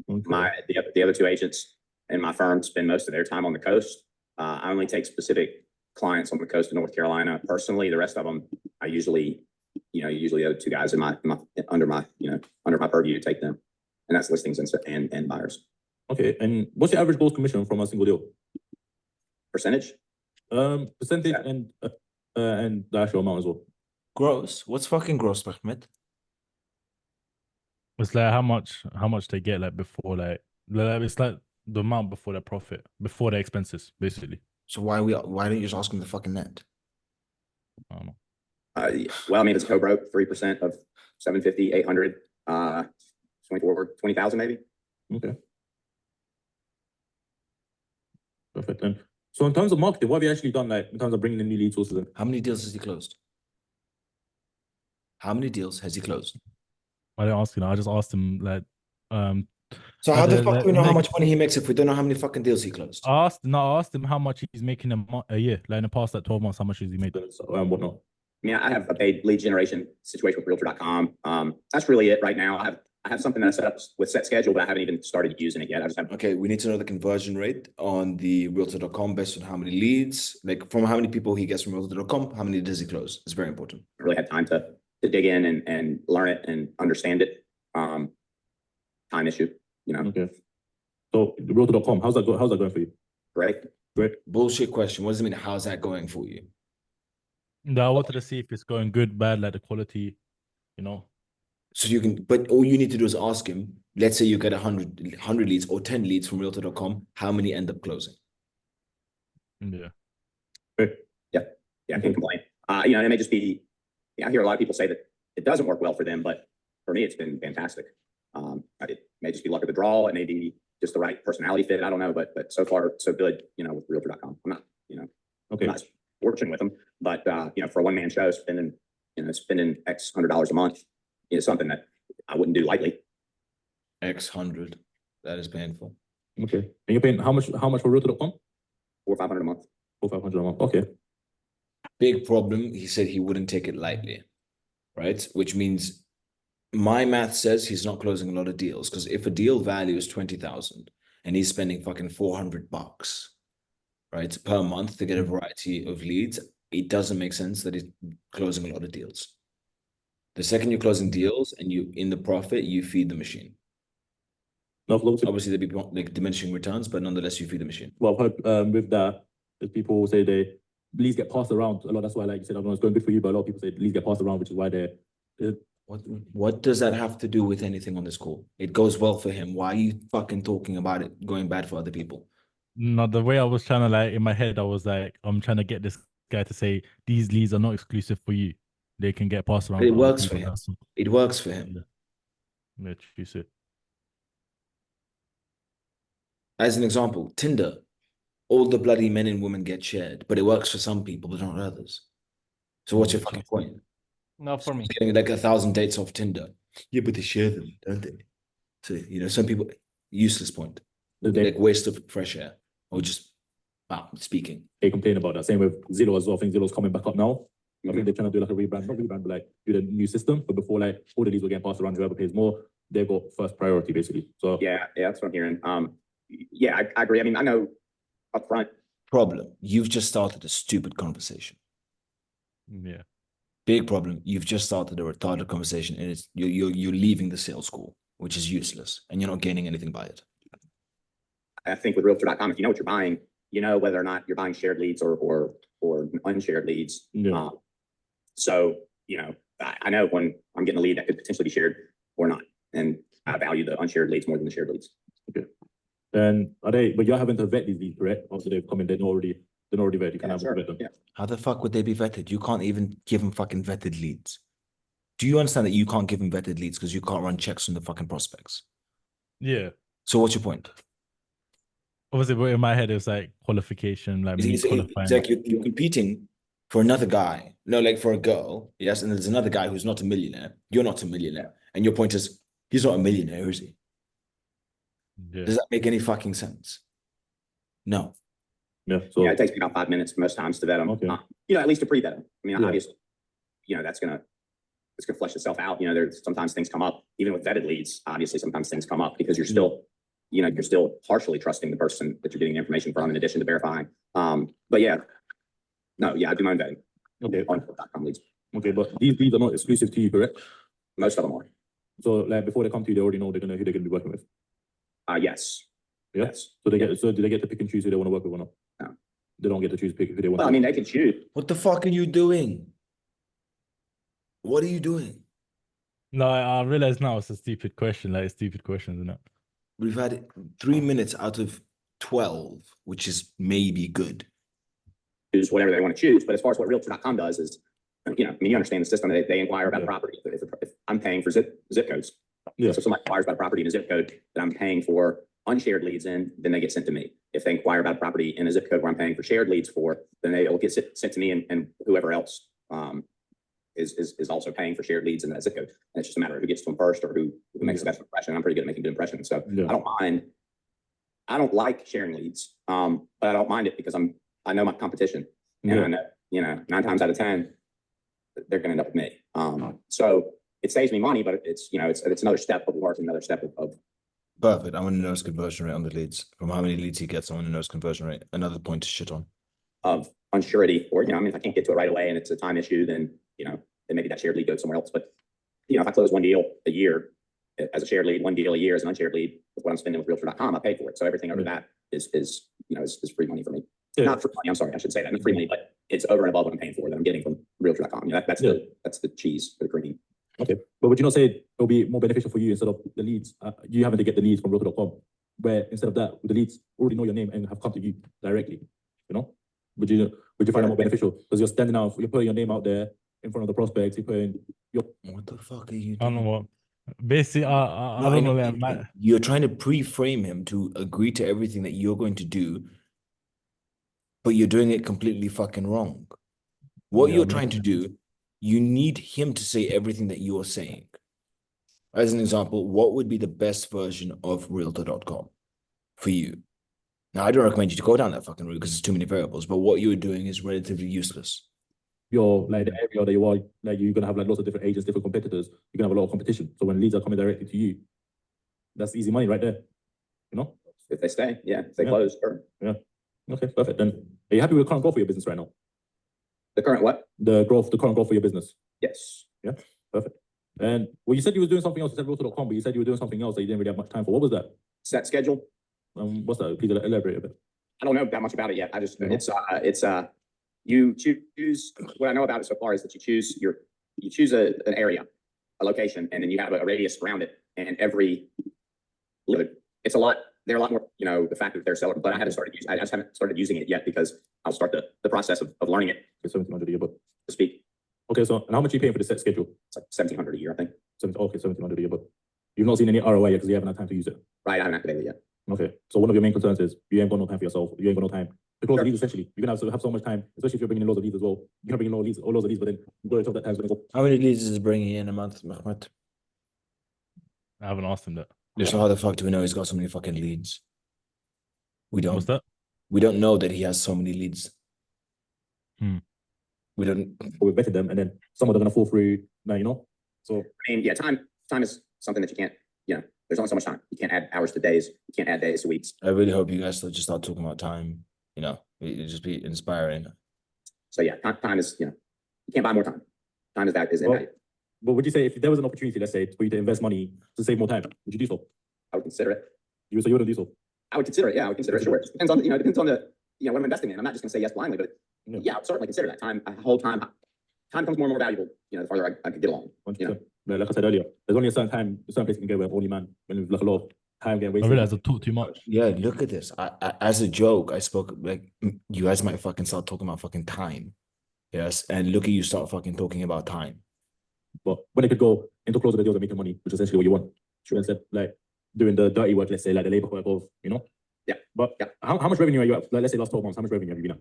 Okay. The other two agents in my firm spend most of their time on the coast. I only take specific clients on the coast of North Carolina personally. The rest of them, I usually the other two guys under my purview to take them, and that's listings and buyers. Okay, and what's your average gross commission from a single deal? Percentage? Percentage Yeah. And the actual amount as well. Gross? What's fucking gross, Mehmet? It's like how much they get like before like it's like the amount before their profit, before their expenses, basically. So why don't you just ask him the fucking net? I don't know. Well, I mean, it's co-broke 3% of 750, 800, 20,000 maybe. Okay. Perfect. And so in terms of marketing, what have you actually done, like in terms of bringing in new lead sources in? How many deals has he closed? How many deals has he closed? I didn't ask him. I just asked him like So how the the- fuck do we know how like- much money he makes if we don't know how many fucking deals he closed? I asked him how much he's making a year, like in the past like 12 months, how much has he made? And whatnot. I mean, I have a paid lead generation situation with realtor.com. That's really it right now. I have something that I set up with Set Schedule, but I haven't even started using it yet. I just have. Okay, we need to know the conversion rate on the realtor.com based on how many leads, like from how many people he gets from realtor.com, how many does he close? It's very important. I really had time to dig in and learn it and understand it. Time issue, Okay. So realtor.com, how's that going for you? Great. Bullshit question. What does it mean? How's that going for you? No, I wanted to see if it's going good, bad, like the quality, So you can, but all you need to do is ask him. Let's say you get 100 leads or 10 leads from realtor.com. How many end up closing? Yeah. Yeah, I can't complain. It may just be, I hear a lot of people say that it doesn't work well for them, but for me, it's been fantastic. It may just be luck of the draw. It may be just the right personality fit. I don't know, but so far so good, with realtor.com. I'm not, Okay. I'm not working with them, but for a one-man show, spending X $100 a month is something that I wouldn't do lightly. X 100. That is painful. Okay. And you're paying how much for realtor.com? 400 or 500 a month. 500 a month. Okay. Big problem. He said he wouldn't take it lightly, right? Which means my math says he's not closing a lot of deals, because if a deal value is 20,000 and he's spending fucking $400, right, per month to get a variety of leads, it doesn't make sense that he's closing a lot of deals. The second you're closing deals and you in the profit, you feed the machine. No, Obviously, there'd be like diminishing returns, but nonetheless, you feed the machine. well, I've heard with that, that people say leads get passed around a lot. That's why, like you said, I don't know, it's going good for you, but a lot of people say leads get passed around, which is why they're. What does that have to do with anything on this call? It goes well for him. Why are you fucking talking about it going bad for other people? No, the way I was trying to in my head, I was like, I'm trying to get this guy to say these leads are not exclusive for you. They can get passed around. It to other works for people. him. It works for him. Yeah, you see. As an example, Tinder, all the bloody men and women get shared, but it works for some people, but not others. So what's your fucking point? Not for me. Getting like 1,000 dates off Tinder. Yeah, but they share them, don't they? So, you know, some people, useless point. Like waste of fresh air or just speaking. They complain about that. Same with Zillow as well. I think Zillow's coming back up now. I think they're trying to do like a rebrand, not rebrand, but like do the new system. But before, like all the leads were getting passed around, whoever pays more, they got first priority basically. So yeah, that's what I'm hearing. Yeah, I agree. I mean, I know upfront. Problem. You've just started a stupid conversation. Yeah. Big problem. You've just started a retarded conversation, and it's you're leaving the sales school, which is useless, and you're not gaining anything by it. I think with Realtor.com, if you know what you're buying, you know whether or not you're buying shared leads or unshared leads. Yeah. So you know, I know when I'm getting a lead that could potentially be shared or not, and I value the unshared leads more than the shared leads. Okay. Then are they? But you're having to vet these leads, correct? After they've come in, they're already vetted. You can have to vet them. Yeah. How the fuck would they be vetted? You can't even give them fucking vetted leads. Do you understand that you can't give them vetted leads because you can't run checks on the fucking prospects? Yeah. So what's your point? Obviously, but in my head, it was like qualification, like me qualifying. It's like you're competing for another guy, no, like for a girl, yes, and there's another guy who's not a millionaire. You're not a millionaire, and your point is he's not a millionaire, is he? Yeah. Does that make any fucking sense? No. Yeah. So yeah, it takes me about 5 minutes most times to vet them. Okay. You know, at least to pre-vet them. I mean, Yeah. obviously, you know, it's gonna flesh itself out. You know, there's sometimes things come up, even with vetted leads. Obviously, sometimes things come up because you're still, you know, you're still partially trusting the person that you're getting the information from, in addition to verifying. But yeah, no, yeah, I do my own vetting. Okay. On .com leads. okay, but these leads are not exclusive to you, correct? Most of them are. So like before they come to you, they already know who they're gonna be working with. Yes. Yeah. Yes. So they get. So do they get to pick and choose who they want to work with or not? No. They don't get to choose pick who they want. Well, I mean, they can choose. What the fuck are you doing? What are you doing? No, I realize now it's a stupid question, like stupid questions, isn't it? We've had 3 minutes out of 12, which is maybe good. Choose whatever they want to choose. But as far as what Realtor.com does is, you know, I mean, you understand the system. They inquire about the property. If I'm paying for zip codes, Yeah. so if somebody inquires about a property in a zip code that I'm paying for unshared leads in, then they get sent to me. If they inquire about a property in a zip code where I'm paying for shared leads for, then they will get sent to me and whoever else is also paying for shared leads in that zip code. And it's just a matter of who gets to them first or who makes the best impression. I'm pretty good at making good impressions, so Yeah. I don't mind. I don't like sharing leads, but I don't mind it because I know my competition, and Yeah. I know, you know, 9 times out of 10, they're going to end up with me. So it saves me money, but it's, you know, it's another step of work, another step of Perfect. I want to know his conversion rate on the leads. From how many leads he gets, I want to know his conversion rate. Another point to shit on. unsurety, or, you know, I mean, if I can't get to it right away and it's a time issue, then, you know, then maybe that shared lead goes somewhere else. But, you know, if I close one deal a year as a shared lead, one deal a year as an unshared lead, with what I'm spending with Realtor.com, I pay for it. So everything over that is you know, is free money for me. Yeah. Not free money, I'm sorry, I should say that, not free money, but it's over and above what I'm paying for that I'm getting from Realtor.com. You know, that's the cheese for the cream. Okay, but would you not say it'll be more beneficial for you instead of the leads? You having to get the leads from Realtor.com, where instead of that, the leads already know your name and have come to you directly. You know, would you find that more beneficial because you're standing out, you're putting your name out there in front of the prospects, you're putting your. What the fuck are you doing? I don't know what. Basically, I don't know that. You're trying to pre-frame him to agree to everything that you're going to do, but you're doing it completely fucking wrong. What you're trying to do, you need him to say everything that you're saying. As an example, what would be the best version of Realtor.com for you? Now, I don't recommend you to go down that fucking route because there's too many variables, but what you're doing is relatively useless. Your like the area that you are, like you're gonna have like lots of different agents, different competitors. You're gonna have a lot of competition. So when leads are coming directly to you, that's easy money right there. You know, if they stay, if they close, sure. Yeah. Okay, perfect. Then are you happy with the current growth for your business right now? The current what? The current growth for your business. Yes. Yeah, perfect. And well, you said you were doing something else. You said Realtor.com, but you said you were doing something else that you didn't really have much time for. What was that? Set schedule. What's that? Please elaborate a bit. I don't know that much about it yet. I just you choose. What I know about it so far is that you choose an area, a location, and then you have a radius around it. And it's a lot. They're a lot more. You know, the fact that they're selling, but I just haven't started using it yet because I'll start the process of learning it. Okay, 1,700 a year, but to speak. Okay, so and how much are you paying for the set schedule? It's like 1,700 a year, I think. Okay, 1,700 a year, but you've not seen any ROI yet because you haven't had time to use it. Right, I haven't activated it yet. Okay, so one of your main concerns is you ain't got no time for yourself. You ain't got no time to close the leads essentially. You're gonna have so much time, especially if you're bringing in loads of leads as well. You can bring in loads of leads, but then majority of that time is gonna go. How many leads is he bringing in a month, Mahmoud? I haven't asked him that. So how the fuck do we know he's got so many fucking leads? We don't. What's that? We don't know that he has so many leads. We don't. We vetted them, and then some of them are gonna fall through. Now you know. So I mean, yeah, time is something that you can't. There's only so much time. You can't add hours to days. You can't add days to weeks. I really hope you guys just start talking about time. It just be inspiring. So yeah, time is you can't buy more time. Time is invaluable. But would you say if there was an opportunity, let's say, for you to invest money to save more time, would you do so? I would consider it. You wouldn't do so? I would consider it. Yeah, I would consider it. Sure. It depends on depends on the what I'm investing in. I'm not just gonna say yes blindly, but yeah, I would certainly consider that. Time becomes more and more valuable. The farther I could get along. Like I said earlier, there's only a certain place you can go where only man when there's like a lot of time getting I wasted. realize I talk too much. Yeah, look at this. I as a joke, I spoke like you guys might fucking start talking about fucking time. Yes, and look at you start fucking talking about time. But when it could go into closing the deals and making money, which is essentially what you want, instead like doing the dirty work, let's say like the labor work of Yeah. But how much revenue are you at? Like, let's say last 12 months, how much revenue have you been at?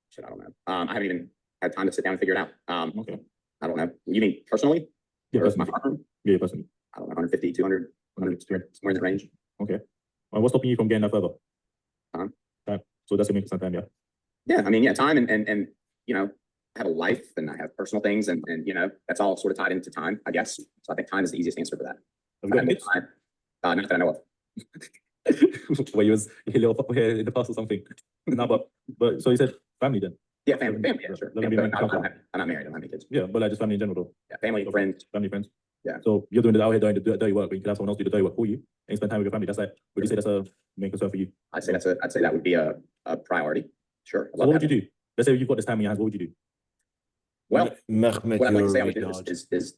Shit, I don't know. I haven't even had time to sit down and figure it out. Okay. I don't know. You mean personally? Yeah, Or personally. my firm? Yeah, personally. I don't know, 150, 200, 100, somewhere in that range. Okay. And what's stopping you from getting that further? Time. So that's gonna make some time, yeah. Yeah, I mean, yeah, time and I have a life and I have personal things and that's all sort of tied into time, I guess. So I think time is the easiest answer for that. Have you got kids? Not that I know of. Where you was a little in the past or something. No, but so you said family then? Yeah, family, yeah, sure. They're gonna be Yeah, married. but I'm not married. I don't have any kids. Yeah, but like just family in general though. Yeah, family, friends. Family, friends. Yeah. So you're doing it out here doing the dirty work, but you can have someone else do the dirty work for you and spend time with your family. That's like, would you say that's a main concern for you? I'd say that would be a priority. Sure. So what would you do? Let's say you've got this time in your hands, what would you do? Well, Mehmet, what I'd like to say I you're would do retarded. is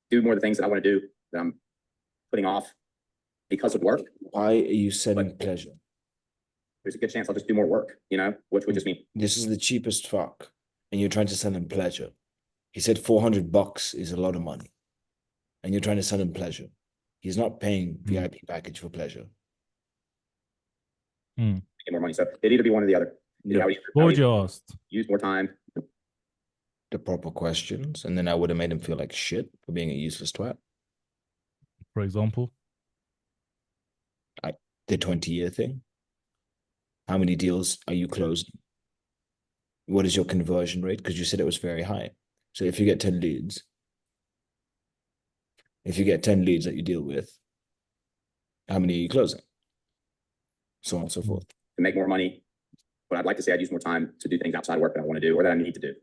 do more of the things that I want to do that I'm putting off because of work. Why are you selling pleasure? There's a good chance I'll just do more work, which would just mean This is the cheapest fuck, and you're trying to sell him pleasure. He said $400 is a lot of money, and you're trying to sell him pleasure. He's not paying VIP package for pleasure. get more money. So it'd either be one or the other. Yeah. What would you ask? Use more time. The proper questions, and then I would have made him feel like shit for being a useless twat. For example? The 20-year thing. How many deals are you closing? What is your conversion rate? Because you said it was very high. So if you get 10 leads, that you deal with, how many are you closing? So on and so forth. To make more money. But I'd like to say I'd use more time to do things outside work that I want to do or that I need to do.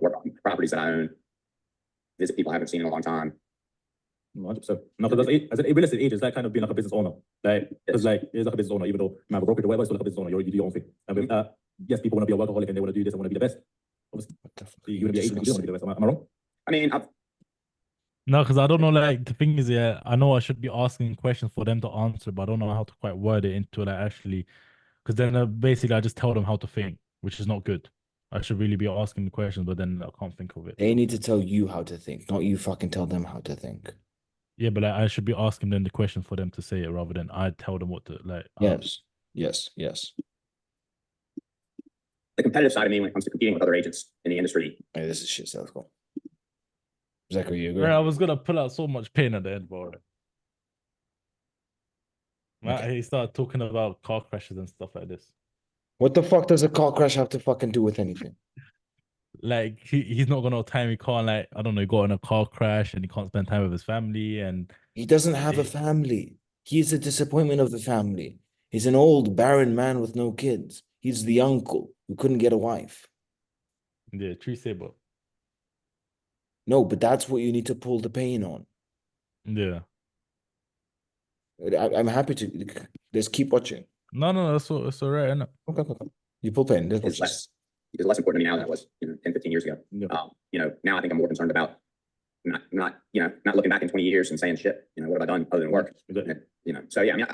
Work on properties that I own, visit people I haven't seen in a long time. 100%. No, because as a real estate agent, it's like kind of being like a business owner. Like, it's like a business owner, even though you have a brokerage or whatever, it's still like a business owner. You do your own thing. And with that, yes, people want to be a workaholic and they want to do this and want to be the best. Obviously, you want to be an agent, you want to be the best. Am I wrong? I mean, No, because I don't know, like, the thing is, yeah, I know I should be asking questions for them to answer, but I don't know how to quite word it into, like, actually, because then basically I just tell them how to think, which is not good. I should really be asking the questions, but then I can't think of it. They need to tell you how to think, not you fucking tell them how to think. Yeah, but like, I should be asking them the question for them to say it rather than I tell them what to, like. Yes. the competitive side of me when it comes to competing with other agents in the industry. Hey, this is shit sales call. Zachary, you agree? Bro, I was gonna pull out so much pain at the end, bro. Okay. He started talking about car crashes and stuff like this. What the fuck does a car crash have to fucking do with anything? Like he's not gonna time. He can't, like, I don't know, got in a car crash and he can't spend time with his family, and He doesn't have a family. He's a disappointment of the family. He's an old barren man with no kids. He's the uncle who couldn't get a wife. yeah, true say, but No, but that's what you need to pull the pain on. yeah. I'm happy to just keep watching. No, that's all right, innit? Okay. You pull pain. There's It's less important to me now than it was 10, 15 years ago. Yeah. Now I think I'm more concerned about not looking back in 20 years and saying shit, what have I done other than work? Exactly. And, so yeah, I mean,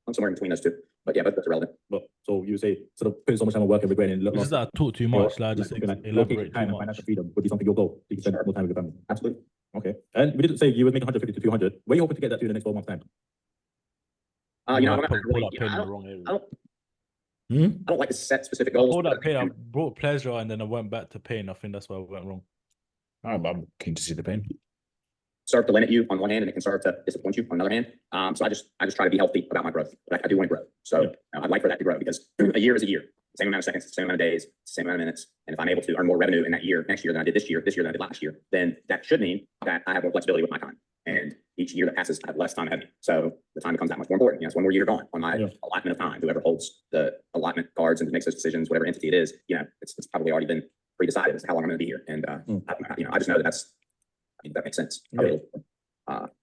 I'm somewhere in between those two, but yeah, both are relevant. But so you say sort of putting so much time on work every day and It's just that I talk too much. Like, I just elaborate time too and much. financial freedom would be something you'll go. You can spend Sure. more time with your family. Absolutely. Okay. And we didn't say you would make 150 to 200. Where are you hoping to get that to in the next 12 months time? You I'm might not pull really, up pain in the wrong area. Hmm? I don't like to set specific I goals. thought that pain, I brought pleasure, and then I went back to pain. I think that's where I went wrong. I'm keen to see the pain. Serve to limit you on one hand, and it can serve to disappoint you on another hand. So I just try to be healthy about my growth. But I do want to grow. So I'd like for that to grow, because a year is a year. Same amount of seconds, same amount of days, same amount of minutes. And if I'm able to earn more revenue in that year, next year than I did this year than I did last year, then that should mean that I have more flexibility with my time. And each year that passes, I have less time ahead of me. So the time becomes that much more important. You know, it's one more year gone on my allotment of time. Whoever holds the allotment cards and makes those decisions, whatever entity it is, you know, it's probably already been pre-decided as to how long I'm going to be here. And I just know that makes sense.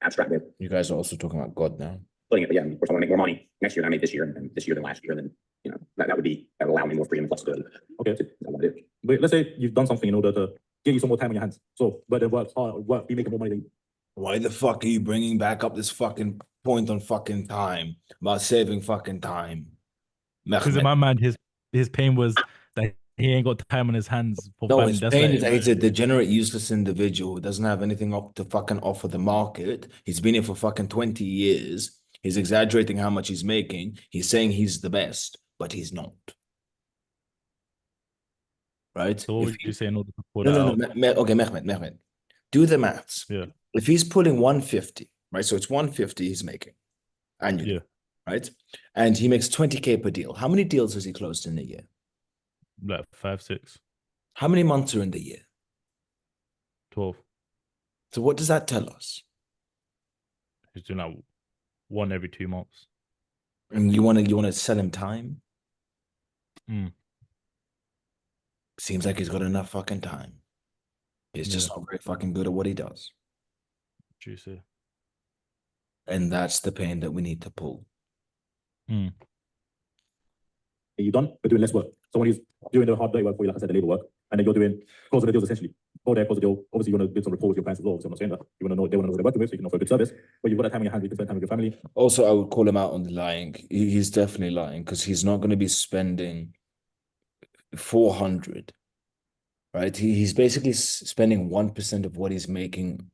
Abstract. You guys are also talking about God now. Putting it, yeah, of course, I want to make more money next year than I made this year, and this year than last year. Then, you know, that would allow me more freedom and flexibility. Okay. To But let's say you've done something in order to get you some more time on your hands. So, but then work hard, be making more money than you. Why the fuck are you bringing back up this fucking point on fucking time about saving fucking time? Because in my mind, his pain was that he ain't got time on his hands for No, family. his That's pain like, is that he's a degenerate, useless individual who doesn't have anything up to fucking offer the market. He's been here for fucking 20 years. He's exaggerating how much he's making. He's saying he's the best, but he's not. Right? So what would you say in order to pull No, that no, out? no. Okay, Mehmet. Do the maths. Yeah. If he's pulling 150, right? So it's 150 he's making annually, Yeah. right? And he makes 20K per deal. How many deals has he closed in a year? Like 5, 6, How many months are in the year? 12. So what does that tell us? He's doing like one every 2 months. And you want to sell him time? Mm. Seems like he's got enough fucking time. He's just not very fucking good at what he does. Juicy. And that's the pain that we need to pull. Mm. You're done, but doing less work. Someone who's doing the hard dirty work for you, like I said, the labor work, and then you're doing closing the deals essentially. Go there, close the deal. Obviously, you want to build some rapport with your clients as well. So I'm not saying that. You want to know they want to know what they're working with, so you can offer a good service. But you've got that time in your hands, you can spend time with your family. Also, I would call him out on the lying. He's definitely lying because he's not going to be spending 400, right? He's basically spending 1% of what he's making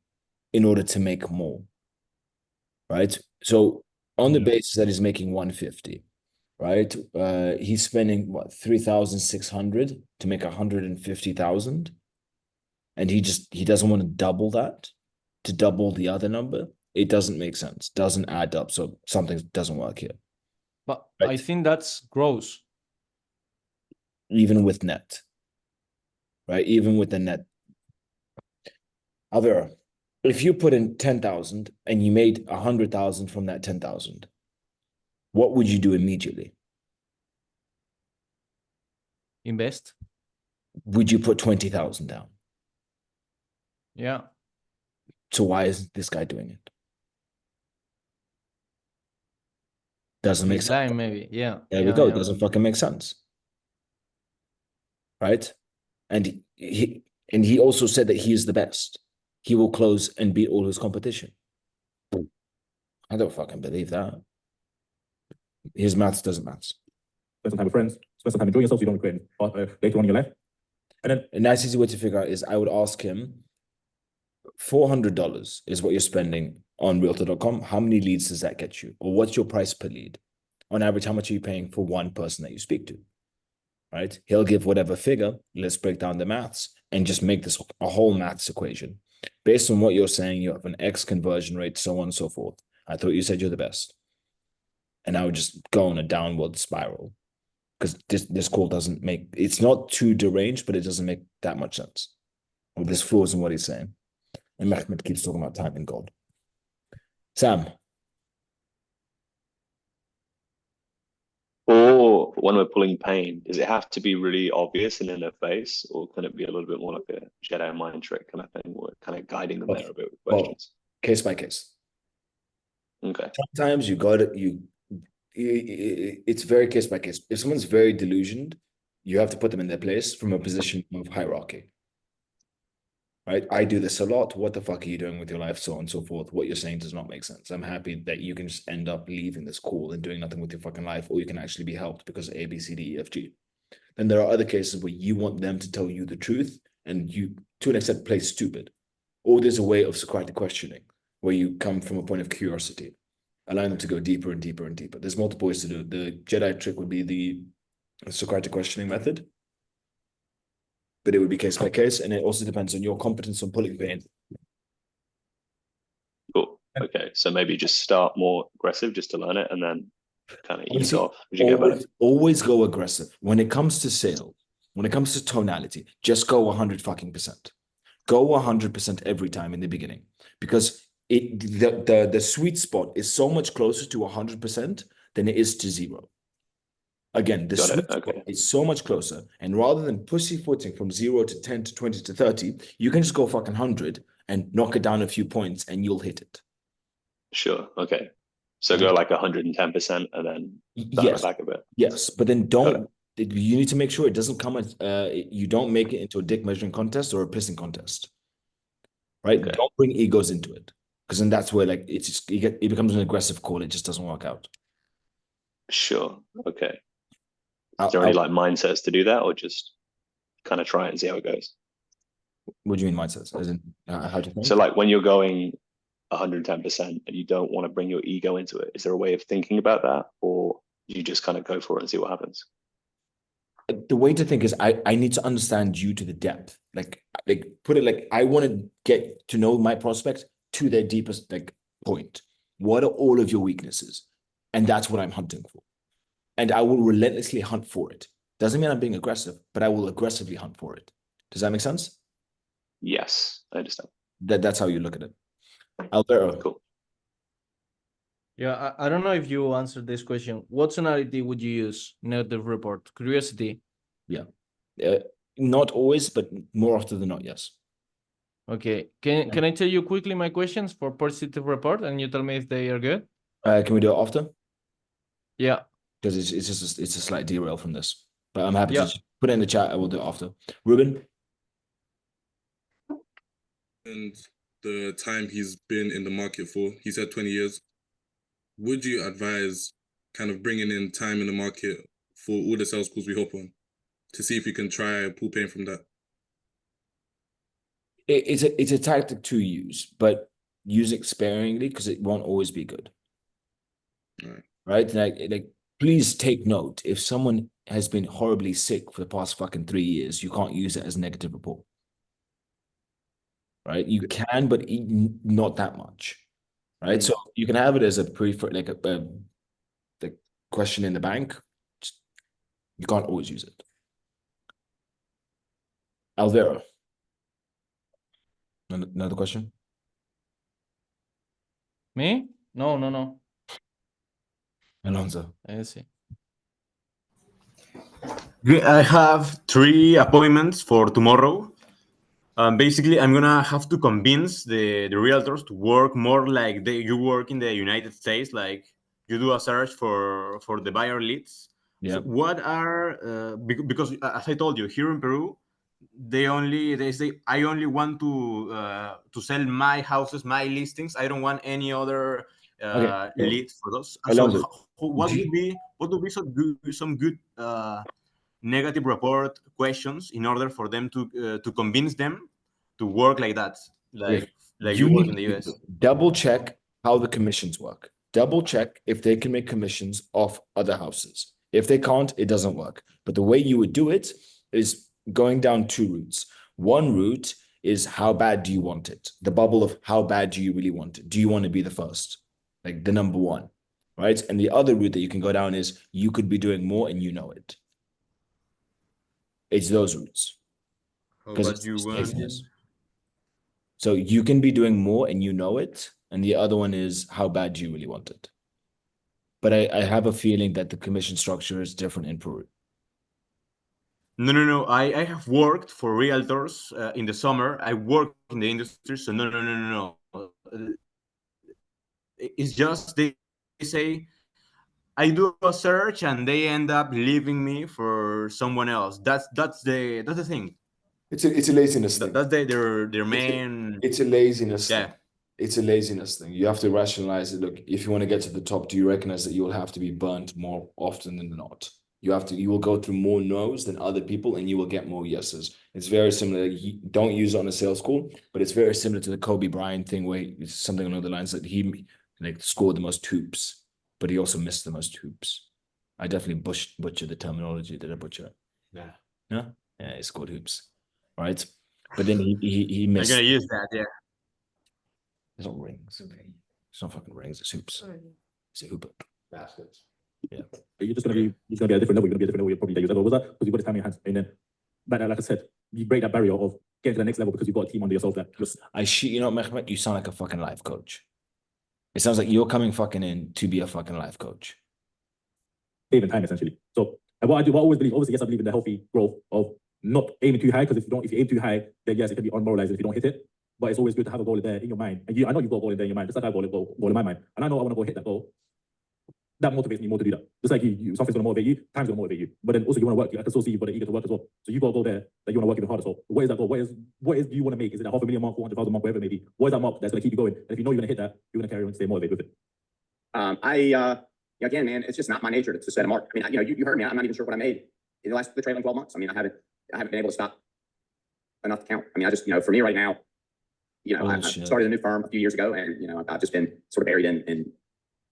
in order to make more, right? So on the basis that he's making 150, right? He's spending what, 3,600 to make 150,000. And he doesn't want to double that to double the other number. It doesn't make sense. Doesn't add up. So something doesn't work here. But Right. I think that's gross. Even with net, right? Even with the net. Avera, if you put in 10,000 and you made 100,000 from that 10,000, what would you do immediately? Invest. Would you put 20,000 down? Yeah. So why is this guy doing it? Doesn't make He's sense. lying, maybe. Yeah. There we Yeah, go. yeah. Doesn't fucking make sense. Right? And he also said that he is the best. He will close and beat all his competition. I don't fucking believe that. His maths doesn't maths. Spend some time with friends, spend some time enjoying yourself so you don't regret later on in your life. And then a nice easy way to figure out is I would ask him, $400 is what you're spending on realtor.com. How many leads does that get you? Or what's your price per lead? On average, how much are you paying for one person that you speak to? Right? He'll give whatever figure. Let's break down the maths and just make this a whole maths equation. Based on what you're saying, you have an X conversion rate, so on and so forth. I thought you said you're the best. And I would just go on a downward spiral. Because this call doesn't make, it's not too deranged, but it doesn't make that much sense. Or there's flaws in what he's saying. And Mehmet keeps talking about time and gold. Sam. Or when we're pulling pain, does it have to be really obvious and in their face, or can it be a little bit more like a Jedi mind trick kind of thing, where kind of guiding them there a bit with questions? Case by case. Okay. Sometimes you got it. It's very case by case. If someone's very delusioned, you have to put them in their place from a position of hierarchy. Right? I do this a lot. What the fuck are you doing with your life? So on and so forth. What you're saying does not make sense. I'm happy that you can just end up leaving this call and doing nothing with your fucking life, or you can actually be helped because of A, B, C, D, E, F, G. Then there are other cases where you want them to tell you the truth and you, to an extent, play stupid. Or there's a way of Socratic questioning where you come from a point of curiosity, allowing them to go deeper and deeper and deeper. There's multiple ways to do it. The Jedi trick would be the a Socratic questioning method, but it would be case by case, and it also depends on your competence on pulling pain. Cool. Okay, so maybe just start more aggressive just to learn it, and then kind of ease Honestly, off as you get better. always go aggressive. When it comes to sale, when it comes to tonality, just go 100 fucking percent. Go 100% every time in the beginning, because the sweet spot is so much closer to 100% than it is to zero. Again, the Got it, sweet spot okay. is so much closer, and rather than pussyfooting from 0 to 10 to 20 to 30, you can just go fucking 100 and knock it down a few points, and you'll hit it. Sure. Okay. So go like 110% and then dial Yes, it back a bit. yes, but then don't. You need to make sure it doesn't come as you don't make it into a dick measuring contest or a pissing contest, right? Okay. Don't bring egos into it, because then that's where like it's just it becomes an aggressive call. It just doesn't work out. Sure. Okay. Is there any like mindsets to do that, or just kind of try it and see how it goes? What do you mean mindsets? As in how to think? So like when you're going 110% and you don't want to bring your ego into it, is there a way of thinking about that, or you just kind of go for it and see what happens? The way to think is I need to understand you to the depth. Like put it like I want to get to know my prospect to their deepest like point. What are all of your weaknesses? And that's what I'm hunting for. And I will relentlessly hunt for it. Doesn't mean I'm being aggressive, but I will aggressively hunt for it. Does that make sense? Yes, I understand. That's how you look at it. Alberto. Cool. Yeah, I don't know if you answered this question. What tonality would you use? Negative report. Curiosity. Yeah. Not always, but more often than not, yes. Okay. Can I tell you quickly my questions for positive report, and you tell me if they are good? Can we do it after? Yeah. Because it's a slight derail from this. But I'm happy Yeah. to put it in the chat. I will do it after. Ruben? And the time he's been in the market for, he said 20 years. Would you advise kind of bringing in time in the market for all the sales calls we hop on to see if we can try pull pain from that? It's a tactic to use, but use it sparingly because it won't always be good. Right? Like please take note. If someone has been horribly sick for the past fucking 3 years, you can't use it as a negative report. Right? You can, but not that much. Right? So you can have it as a like a question in the bank. You can't always use it. Alvaro. Another question? Me? No. Alonso. I see. I have 3 appointments for tomorrow. Basically, I'm gonna have to convince the realtors to work more like you work in the United States, like you do a search for the buyer leads. Yeah. So what are because as I told you, here in Peru, they say I only want to sell my houses, my listings. I don't want any other leads for those. So what would be some good negative report questions in order for them to convince them to work like that, like you work in the US? Double check how the commissions work. Double check if they can make commissions off other houses. If they can't, it doesn't work. But the way you would do it is going down 2 routes. One route is how bad do you want it? The bubble of how bad do you really want it? Do you want to be the first? Like the number one, right? And the other route that you can go down is you could be doing more and you know it. It's those routes. But you want it. So you can be doing more and you know it. And the other one is how bad do you really want it? But I have a feeling that the commission structure is different in Peru. No. I have worked for realtors in the summer. I work in the industry, so no. It's just they say I do a search and they end up leaving me for someone else. That's the thing. It's a laziness thing. That's their main. It's a laziness thing. It's a laziness thing. You have to rationalize it. Look, if you want to get to the top, do you recognize that you will have to be burnt more often than not? You will go through more no's than other people and you will get more yeses. It's very similar. Don't use it on a sales call, but it's very similar to the Kobe Bryant thing where it's something along the lines that he like scored the most hoops, but he also missed the most hoops, I definitely butchered the terminology. Did I butcher it? Yeah. No? Yeah, he scored hoops. Right? But then he missed. I'm gonna use that, yeah. It's not rings. It's not fucking rings, it's hoops. It's a hooper. Baskets. Yeah. You're just gonna be at a different level. You're gonna be at a different level. You're probably use that. What was that? Because you've got the time in your hands. And then, but like I said, you break that barrier of getting to the next level because you've got a team under yourself that just. I shit you not, Mehmet, you sound like a fucking life coach. It sounds like you're coming fucking in to be a fucking life coach. Saving time essentially. So what I always believe, obviously, yes, I believe in the healthy growth of not aiming too high, because if you aim too high, then yes, it can be unmoralizing if you don't hit it. But it's always good to have a goal in there in your mind. And I know you've got a goal in there in your mind, just like I've got a goal in my mind. And I know I want to go hit that goal. That motivates me more to do that. Just like you something's gonna motivate you, time's gonna motivate you. But then also you want to work, I can still see you've got the ego to work as well. So you've got to go there that you want to work even harder. So what is that goal? What is do you want to make? Is it a 500,000 mark, 400,000 mark, whatever it may be? What is that mark that's gonna keep you going? And if you know you're gonna hit that, you're gonna carry on and stay motivated with it. Again, man, it's just not my nature to set a mark. I mean, you heard me. I'm not even sure what I made in the trailing 12 months. I mean, I haven't been able to stop enough to count. I mean, I just, for me right now, I started a new firm a few years ago, and I've just been sort of buried in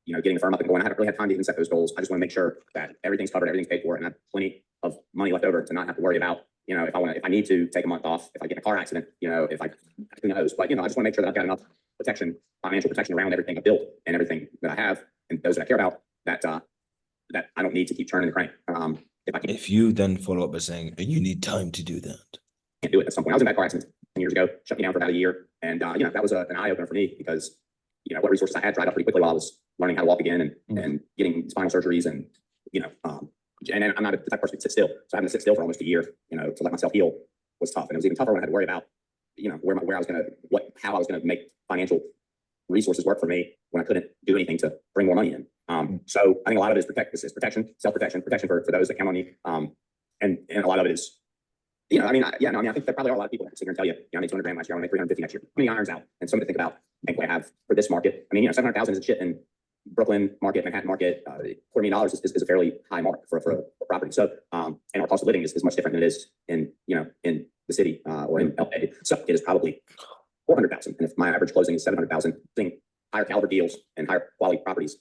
getting the firm up and going. I haven't really had time to even set those goals. I just want to make sure that everything's covered, everything's paid for, and I have plenty of money left over to not have to worry about, if I need to take a month off, if I get in a car accident, who knows? But I just want to make sure that I've got enough protection, financial protection around everything I built and everything that I have and those that I care about, that I don't need to keep turning the crank. If you then follow up by saying, you need time to do that. Can't do it at some point. I was in that car accident 10 years ago, shut me down for about a year. And, that was an eye opener for me because, what resources I had dried up pretty quickly while I was learning how to walk again and getting spinal surgeries and, and then I'm not the type of person to sit still. So having to sit still for almost a year, to let myself heal was tough. And it was even tougher when I had to worry about, how I was going to make financial resources work for me when I couldn't do anything to bring more money in. So I think a lot of it is protection, self-protection, protection for those that count on you. And a lot of it is, I think there probably are a lot of people that sit here and tell you, I made 200 grand last year, I want to make 350 next year. How many irons out? And something to think about, think what I have for this market. I mean, 700,000 is a shit in Brooklyn market, Manhattan market. $250,000 is a fairly high mark for a property. So, and our cost of living is much different than it is in the city or in LA. So it is probably 400,000. And if my average closing is 700,000, seeing higher caliber deals and higher quality properties,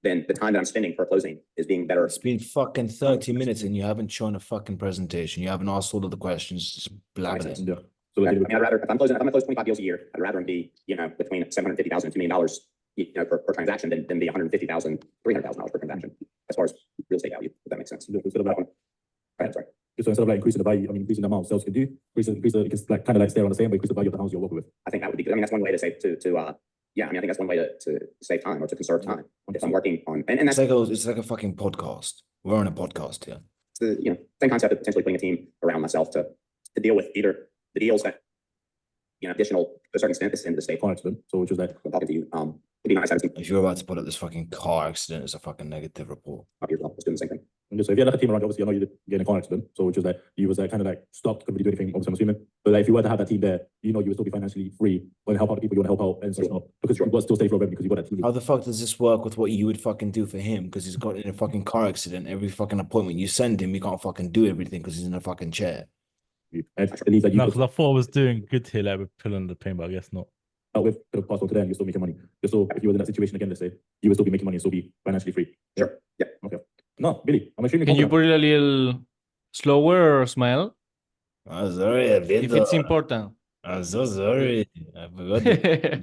then the time that I'm spending per closing is being better. It's been fucking 30 minutes and you haven't shown a fucking presentation. You haven't asked all of the questions. Just blabbering. Yeah. So I mean, I'd rather, if I'm gonna close 25 deals a year, I'd rather be, between 750,000 and $2 million, per transaction than be 150,000, $300,000 per transaction as far as real estate value, if that makes sense. Instead of like increasing the value, increasing the amount of sales you can do, increase it can like kind of like stay around the same, but increase the value of the house you're working with. I think that would be good. I mean, that's one way to save I think that's one way to save time or to conserve time. If I'm working on, and that's it's like a fucking podcast. We're on a podcast here. The same concept of potentially putting a team around myself to deal with either the deals that additional to a certain extent this into the state. Car accident. So which was that I'm talking to you. It'd be nice having if you're about to put up this fucking car accident as a fucking negative report. Let's do the same thing. And so if you had like a team around, obviously I know you did get in a car accident, so which was like you was like kind of like stopped, couldn't really do anything, obviously I'm assuming. But like if you were to have that team there, you would still be financially free and help out the people you want to help out and stuff, because you would still stay for revenue because you got that team. How the fuck does this work with what you would fucking do for him? Because he's got in a fucking car accident. Every fucking appointment you send him, you can't fucking do everything because he's in a fucking chair. No, because I thought I was doing good here, like with pulling the pain, but I guess not. With the passport to them, you're still making money. So if you were in that situation again, let's say, you would still be making money and still be financially free. Sure. Yeah. Okay. No, Billy, I'm extremely Can you confident. put it a little slower, Ismael? I'm sorry, If it's important. I'm so sorry. I forgot.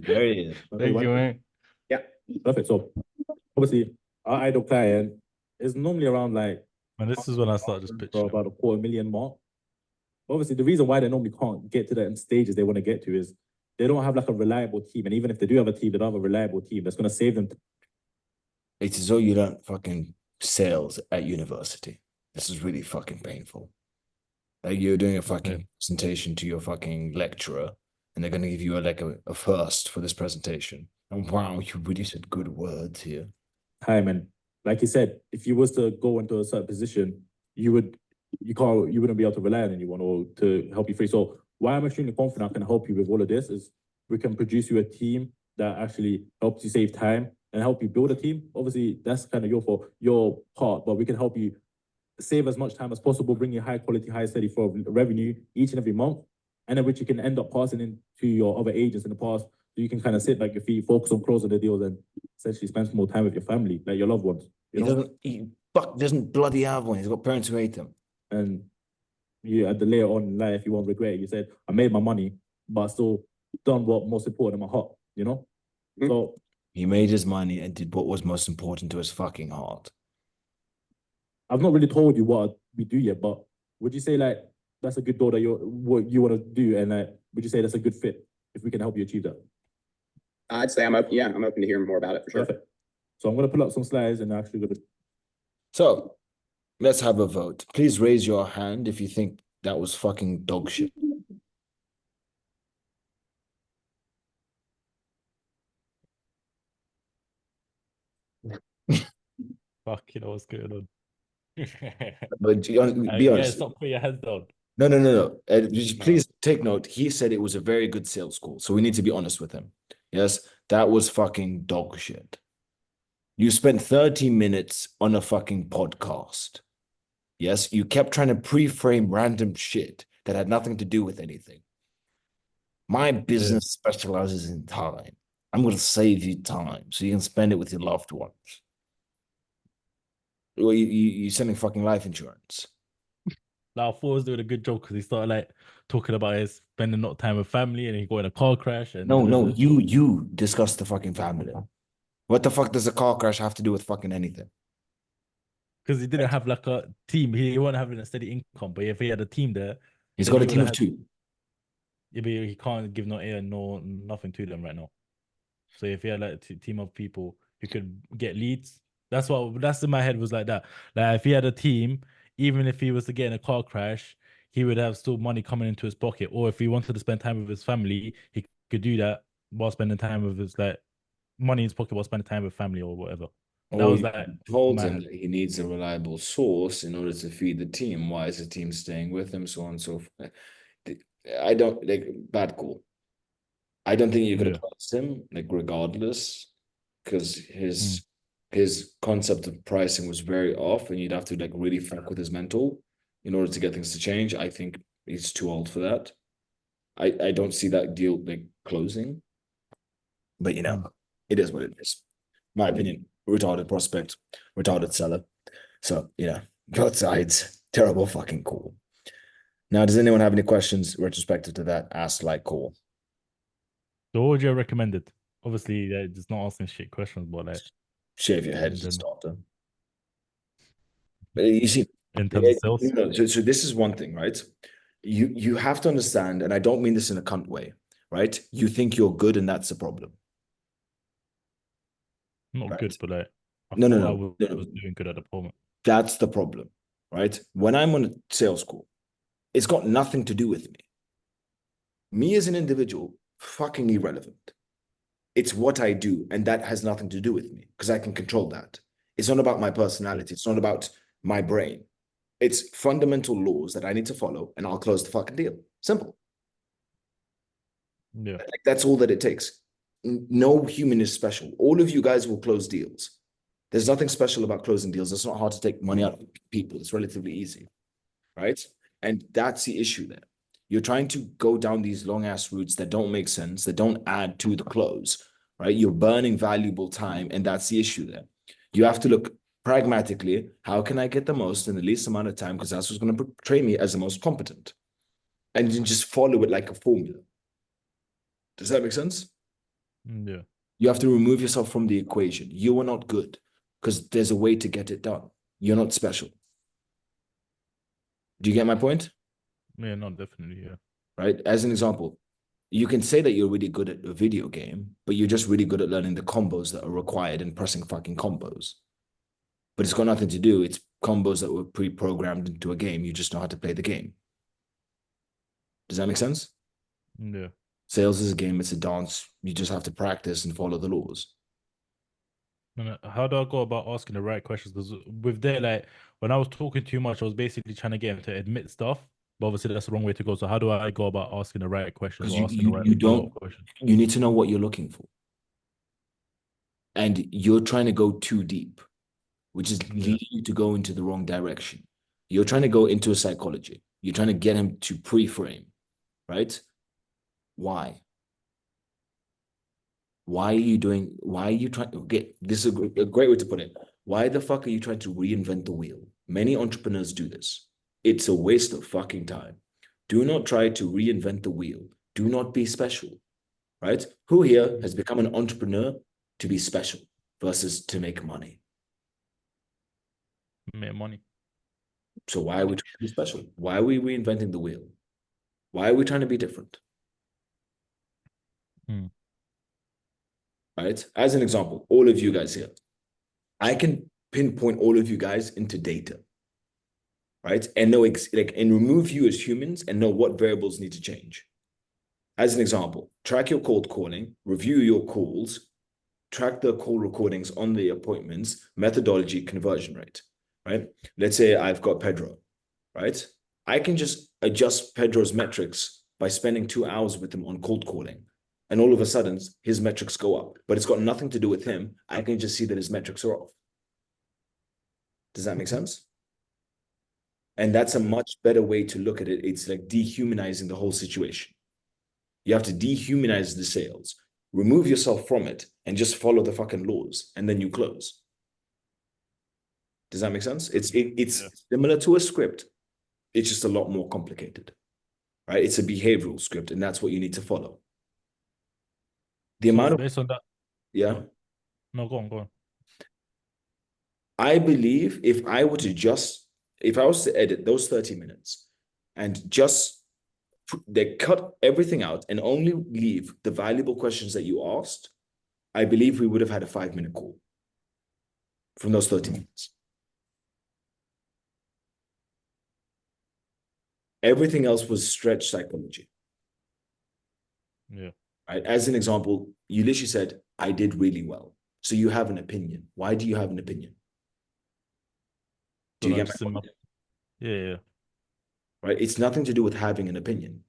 Very. Thank you, man. Yeah. Perfect. So obviously, our ideal client is normally around like. And this is when I start just pitching. About a $250,000 mark. Obviously, the reason why they normally can't get to the stages they want to get to is they don't have like a reliable team. And even if they do have a team, they don't have a reliable team that's going to save them. It's as though you learn fucking sales at university. This is really fucking painful. Like you're doing a fucking presentation to your fucking lecturer and they're going to give you a first for this presentation. And wow, you really said good words here. Hi, man. Like you said, if you was to go into a certain position, you wouldn't be able to rely on anyone or to help you free. So why I'm extremely confident I can help you with all of this is we can produce you a team that actually helps you save time and help you build a team. Obviously, that's kind of your part, but we can help you save as much time as possible, bring you high quality, high steady flow of revenue each and every month, and then which you can end up passing into your other agents in the past. So you can kind of sit back your feet, focus on closing the deals, and essentially spend some more time with your family, like your loved ones. fuck doesn't bloody have one? He's got parents who hate him. And you at the later on in life, you won't regret it. You said, I made my money, but I still done what most important in my heart, you know? So he made his money and did what was most important to his fucking heart. I've not really told you what we do yet, but would you say like that's a good door that what you want to do, and like would you say that's a good fit if we can help you achieve that? I'd say I'm open. Yeah, I'm open to hearing more about it for sure. Perfect. So I'm gonna pull up some slides and actually gonna. So let's have a vote. Please raise your hand if you think that was fucking dog shit. Fuck, you know what's going on. But be honest. Stop putting your hands down. No. Please take note. He said it was a very good sales call. So we need to be honest with him. Yes, that was fucking dog shit. You spent 30 minutes on a fucking podcast. Yes, you kept trying to pre-frame random shit that had nothing to do with anything. My business specializes in time. I'm going to save you time so you can spend it with your loved ones. Well, you're selling fucking life insurance. Now, I thought he was doing a good job because he started like talking about his spending not time with family and he got in a car crash. And No, you discussed the fucking family. What the fuck does a car crash have to do with fucking anything? Because he didn't have like a team. He wasn't having a steady income. But if he had a team there, he's got a team of two. Yeah, but he can't give nothing to them right now. So if he had like a team of people who could get leads, that's in my head was like that. Like if he had a team, even if he was to get in a car crash, he would have still money coming into his pocket. Or if he wanted to spend time with his family, he could do that while spending time with his like money in his pocket while spending time with family or whatever. That was like told him that he needs a reliable source in order to feed the team. Why is the team staying with him? So on and so forth. I don't like bad call. I don't think you could have trust him, like regardless, because his concept of pricing was very off, and you'd have to like really fuck with his mental in order to get things to change. I think he's too old for that. I don't see that deal like closing, but you know, it is what it is. My opinion, retarded prospect, retarded seller. So, you know, both sides, terrible fucking call. Now, does anyone have any questions retrospective to that? Ask, like, call. So what would you recommend it? Obviously, just not asking shit questions, but like shave your head as a starter. But you see, in terms of sales. So this is one thing, right? You have to understand, and I don't mean this in a cunt way, right? You think you're good, and that's the problem. Not right? Good, but like I was doing good at the moment. That's the problem, right? When I'm on a sales call, it's got nothing to do with me. Me as an individual, fucking irrelevant. It's what I do, and that has nothing to do with me because I can control that. It's not about my personality. It's not about my brain. It's fundamental laws that I need to follow, and I'll close the fucking deal. Simple. Yeah. Like, that's all that it takes. No human is special. All of you guys will close deals. There's nothing special about closing deals. It's not hard to take money out of people. It's relatively easy, right? And that's the issue there. You're trying to go down these long ass routes that don't make sense, that don't add to the close, right? You're burning valuable time, and that's the issue there. You have to look pragmatically, how can I get the most in the least amount of time? Because that's what's going to portray me as the most competent. And you just follow it like a formula. Does that make sense? Yeah. You have to remove yourself from the equation. You are not good because there's a way to get it done. You're not special. Do you get my point? Yeah, no, definitely, yeah. Right? As an example, you can say that you're really good at a video game, but you're just really good at learning the combos that are required and pressing fucking combos. But it's got nothing to do. It's combos that were pre-programmed into a game. You just know how to play the game. Does that make sense? Yeah. Sales is a game. It's a dance. You just have to practice and follow the laws. And how do I go about asking the right questions? Because with that, like when I was talking too much, I was basically trying to get him to admit stuff. But obviously, that's the wrong way to go. So how do I go about asking the right questions or asking the right follow-up questions? You need to know what you're looking for. And you're trying to go too deep, which is leading you to go into the wrong direction. You're trying to go into a psychology. You're trying to get him to pre-frame, right? Why? Why are you trying? Okay, this is a great way to put it. Why the fuck are you trying to reinvent the wheel? Many entrepreneurs do this. It's a waste of fucking time. Do not try to reinvent the wheel. Do not be special, right? Who here has become an entrepreneur to be special versus to make money? Make money. So why are we trying to be special? Why are we reinventing the wheel? Why are we trying to be different? Right? As an example, all of you guys here, I can pinpoint all of you guys into data, right? And know and remove you as humans and know what variables need to change. As an example, track your cold calling, review your calls, track the call recordings on the appointments, methodology, conversion rate, right? Let's say I've got Pedro, right? I can just adjust Pedro's metrics by spending 2 hours with him on cold calling. And all of a sudden, his metrics go up. But it's got nothing to do with him. I can just see that his metrics are off. Does that make sense? And that's a much better way to look at it. It's like dehumanizing the whole situation. You have to dehumanize the sales, remove yourself from it, and just follow the fucking laws, and then you close. Does that make sense? It's similar to a script. It's just a lot more complicated, right? It's a behavioral script, and that's what you need to follow. The amount of based on that. Yeah. No, go on. I believe if I was to edit those 30 minutes and just they cut everything out and only leave the valuable questions that you asked, I believe we would have had a 5-minute call from those 30 minutes. Everything else was stretch psychology. Yeah. Right? As an example, you literally said, I did really well. So you have an opinion. Why do you have an opinion? Do you get my point? Yeah. Right? It's nothing to do with having an opinion.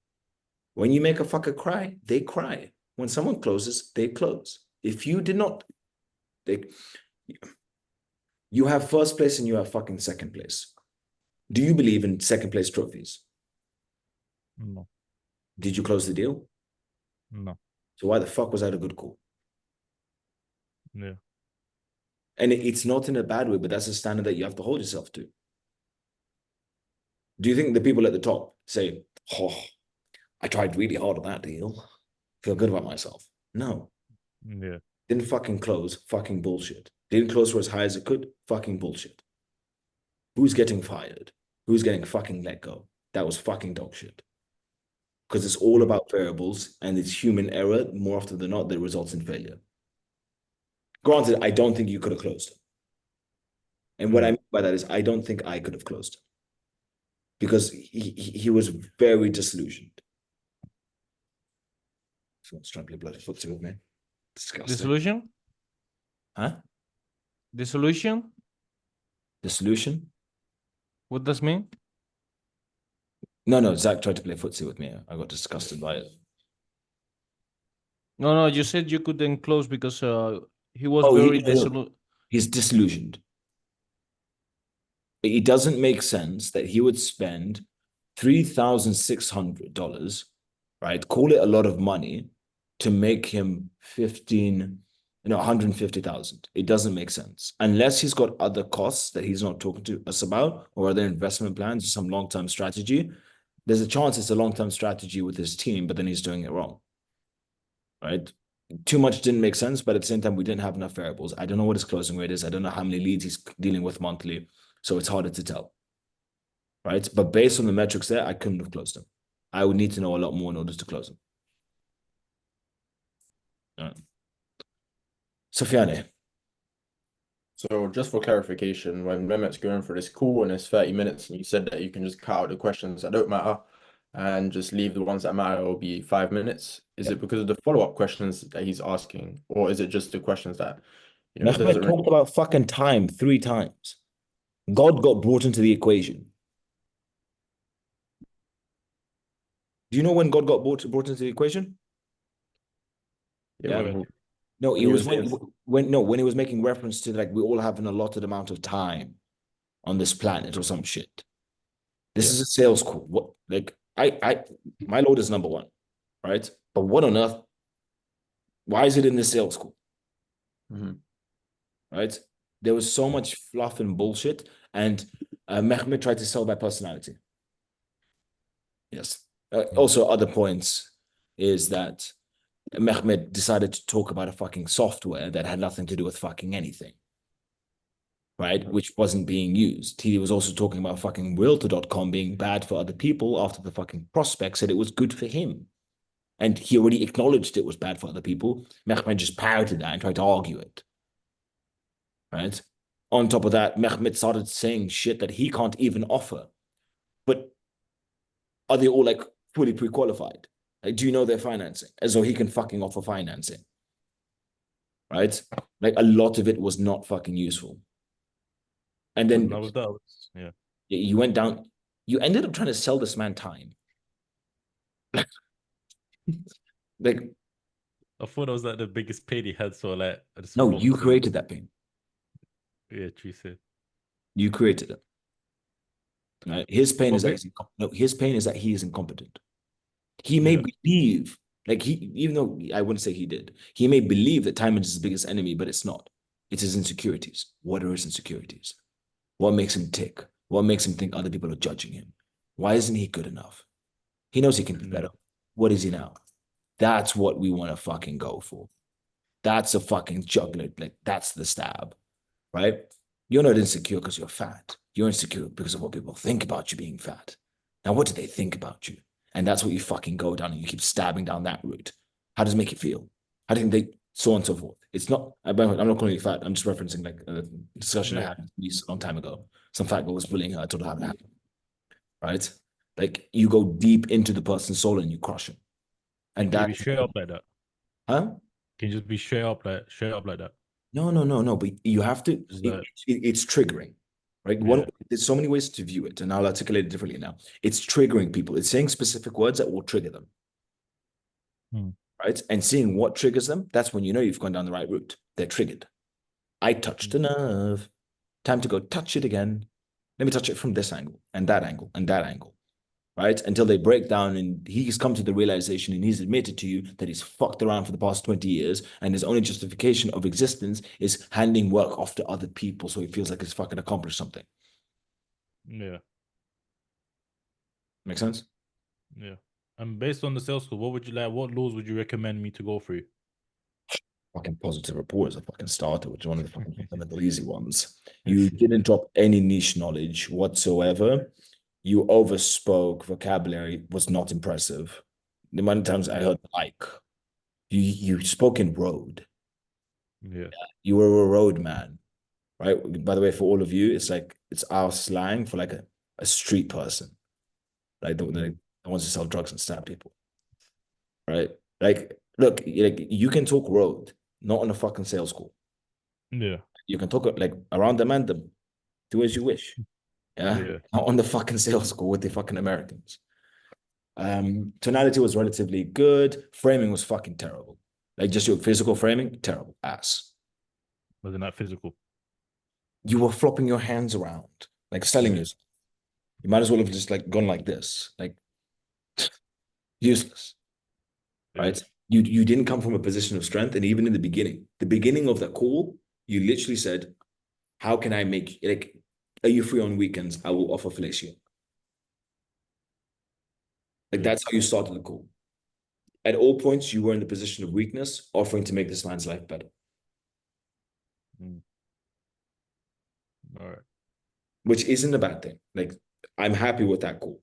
When you make a fucker cry, they cry. When someone closes, they close. If you did not, you have first place and you have fucking second place. Do you believe in second place trophies? No. Did you close the deal? No. So why the fuck was that a good call? Yeah. And it's not in a bad way, but that's a standard that you have to hold yourself to. Do you think the people at the top say, oh, I tried really hard on that deal, feel good about myself? No. Yeah. Didn't fucking close, fucking bullshit. Didn't close for as high as it could, fucking bullshit. Who's getting fired? Who's getting fucking let go? That was fucking dog shit. Because it's all about variables and it's human error more often than not that results in failure. Granted, I don't think you could have closed. And what I mean by that is I don't think I could have closed. Because he was very disillusioned. Someone's trying to play bloody footsie with me. Disgusting. Dissolution? Huh? Dissolution? Dissolution? What does mean? No, Zach tried to play footsie with me. I got disgusted by it. No, you said you couldn't close because he was very disillusioned. He's disillusioned. It doesn't make sense that he would spend $3,600, right? Call it a lot of money to make him 150,000. It doesn't make sense unless he's got other costs that he's not talking to us about or other investment plans or some long-term strategy. There's a chance it's a long-term strategy with his team, but then he's doing it wrong, right? Too much didn't make sense, but at the same time, we didn't have enough variables. I don't know what his closing rate is. I don't know how many leads he's dealing with monthly. So it's harder to tell, right? But based on the metrics there, I couldn't have closed him. I would need to know a lot more in order to close him. Sofiane. So just for clarification, when Mehmet's going for this call and it's 30 minutes and you said that you can just cut out the questions that don't matter and just leave the ones that matter will be 5 minutes, is it because of the follow-up questions that he's asking, or is it just the questions that, Mehmet talked about fucking time 3 times. God got brought into the equation. Do you know when God got brought into the equation? Yeah. No, he was when he was making reference to like we all have an allotted amount of time on this planet or some shit. This is a sales call. What my Lord is number one, right? But what on earth? Why is it in the sales call? Right? There was so much fluff and bullshit, and Mehmet tried to sell that personality. Yes. Also, other points is that Mehmet decided to talk about a fucking software that had nothing to do with fucking anything, right? Which wasn't being used. He was also talking about fucking realtor.com being bad for other people after the fucking prospect said it was good for him. And he already acknowledged it was bad for other people. Mehmet just parroted that and tried to argue it, right? On top of that, Mehmet started saying shit that he can't even offer. But are they all like fully pre-qualified? Like, do you know their financing? As though he can fucking offer financing, right? Like a lot of it was not fucking useful. And then yeah, you went down, you ended up trying to sell this man time. Like, I thought it was like the biggest pain he had, so like I just no, flopped you him. created that pain. Yeah, true said. You created it. Right? His pain Well, is that ba- he's no, his pain is that he is incompetent. He may believe, like he, even though I wouldn't say he did, he may believe that time is his biggest enemy, but it's not. It's his insecurities. What are his insecurities? What makes him tick? What makes him think other people are judging him? Why isn't he good enough? He knows he can be better. What is he now? That's what we want to fucking go for. That's a fucking jugular. Like, that's the stab, right? You're not insecure because you're fat. You're insecure because of what people think about you being fat. Now, what do they think about you? And that's what you fucking go down and you keep stabbing down that route. How does it make you feel? How do you think they, so on and so forth? It's not, I'm not calling you fat. I'm just referencing like a discussion I had with Lisa a long time ago. Some fat girl was bullying her. I told her how to happen. Right? Like you go deep into the person's soul and you crush him. And Can you that, be straight up like that? huh? Can you just be straight up like that? No. But you have to. It's triggering, right? Yeah. There's so many ways to view it, and I'll articulate it differently now. It's triggering people. It's saying specific words that will trigger them, right? And seeing what triggers them. That's when you know you've gone down the right route. They're triggered. I touched a nerve. Time to go touch it again. Let me touch it from this angle and that angle and that angle. Right? Until they break down and he's come to the realization and he's admitted to you that he's fucked around for the past 20 years and his only justification of existence is handing work off to other people so he feels like he's fucking accomplished something. Yeah. Make sense? Yeah. And based on the sales school, what laws would you recommend me to go through? Fucking positive rapport is a fucking starter, which is one of the fucking fundamental easy ones. You didn't drop any niche knowledge whatsoever. You overspoke, vocabulary was not impressive. The amount of times I heard like, you spoke in road. Yeah. You were a road man, right? By the way, for all of you, it's like, it's our slang for like a street person. Like the ones who sell drugs and stab people, right? Like, look, like you can talk road, not on a fucking sales call. Yeah. You can talk like around them and them, do as you wish. Yeah. Not on the fucking sales call with the fucking Americans. Tonality was relatively good. Framing was fucking terrible. Like just your physical framing, terrible ass. Wasn't that physical? You were flopping your hands around, like selling yourself. You might as well have just like gone like this, like useless, right? You didn't come from a position of strength, and even in the beginning of that call, you literally said, "How can I make like? Are you free on weekends? I will offer fellatio." Like that's how you started the call. At all points, you were in the position of weakness, offering to make this man's life better. All right. Which isn't a bad thing. Like I'm happy with that call,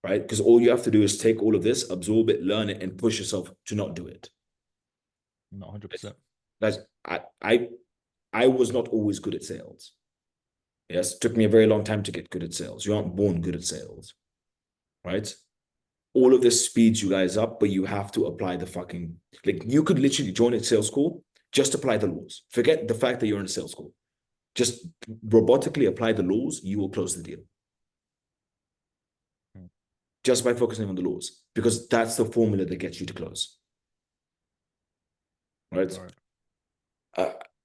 right? Because all you have to do is take all of this, absorb it, learn it, and push yourself to not do it. Not 100%. That's I was not always good at sales. Yes, it took me a very long time to get good at sales. You aren't born good at sales, right? All of this speeds you guys up, but you have to apply the fucking, like you could literally join a sales school, just apply the laws. Forget the fact that you're in a sales school. Just robotically apply the laws, you will close the deal. Just by focusing on the laws, because that's the formula that gets you to close. Right?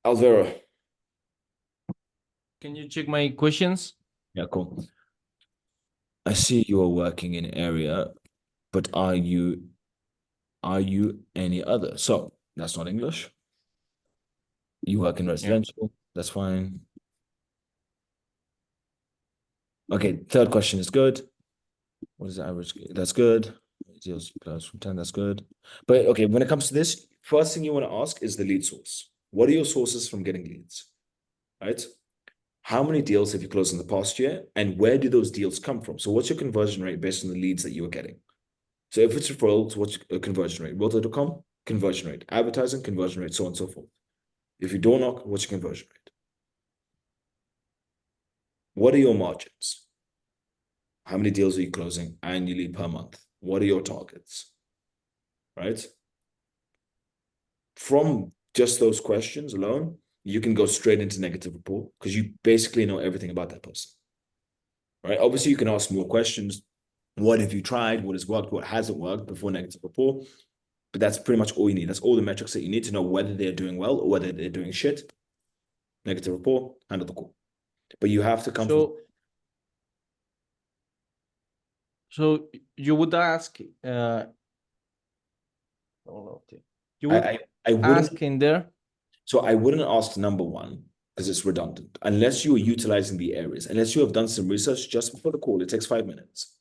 Alvaro. Can you check my questions? Yeah, cool. I see you are working in area, but are you any other? So that's not English. You work in residential, that's fine. Okay, third question is good. What is the average? That's good. Deals plus from 10, that's good. But okay, when it comes to this, first thing you want to ask is the lead source. What are your sources from getting leads? Right? How many deals have you closed in the past year? And where do those deals come from? So what's your conversion rate based on the leads that you are getting? So if it's referrals, what's your conversion rate? Realtor.com, conversion rate. Advertising, conversion rate, so on and so forth. If you door knock, what's your conversion rate? What are your margins? How many deals are you closing annually per month? What are your targets? Right? From just those questions alone, you can go straight into negative rapport because you basically know everything about that person. Right? Obviously, you can ask more questions. What have you tried? What has worked? What hasn't worked before negative rapport? But that's pretty much all you need. That's all the metrics that you need to know whether they're doing well or whether they're doing shit. Negative rapport, handle the call. But you have to come from. So you would ask, you would I wouldn't ask in there. So I wouldn't ask number one because it's redundant unless you are utilizing the areas, unless you have done some research just before the call. It takes 5 minutes,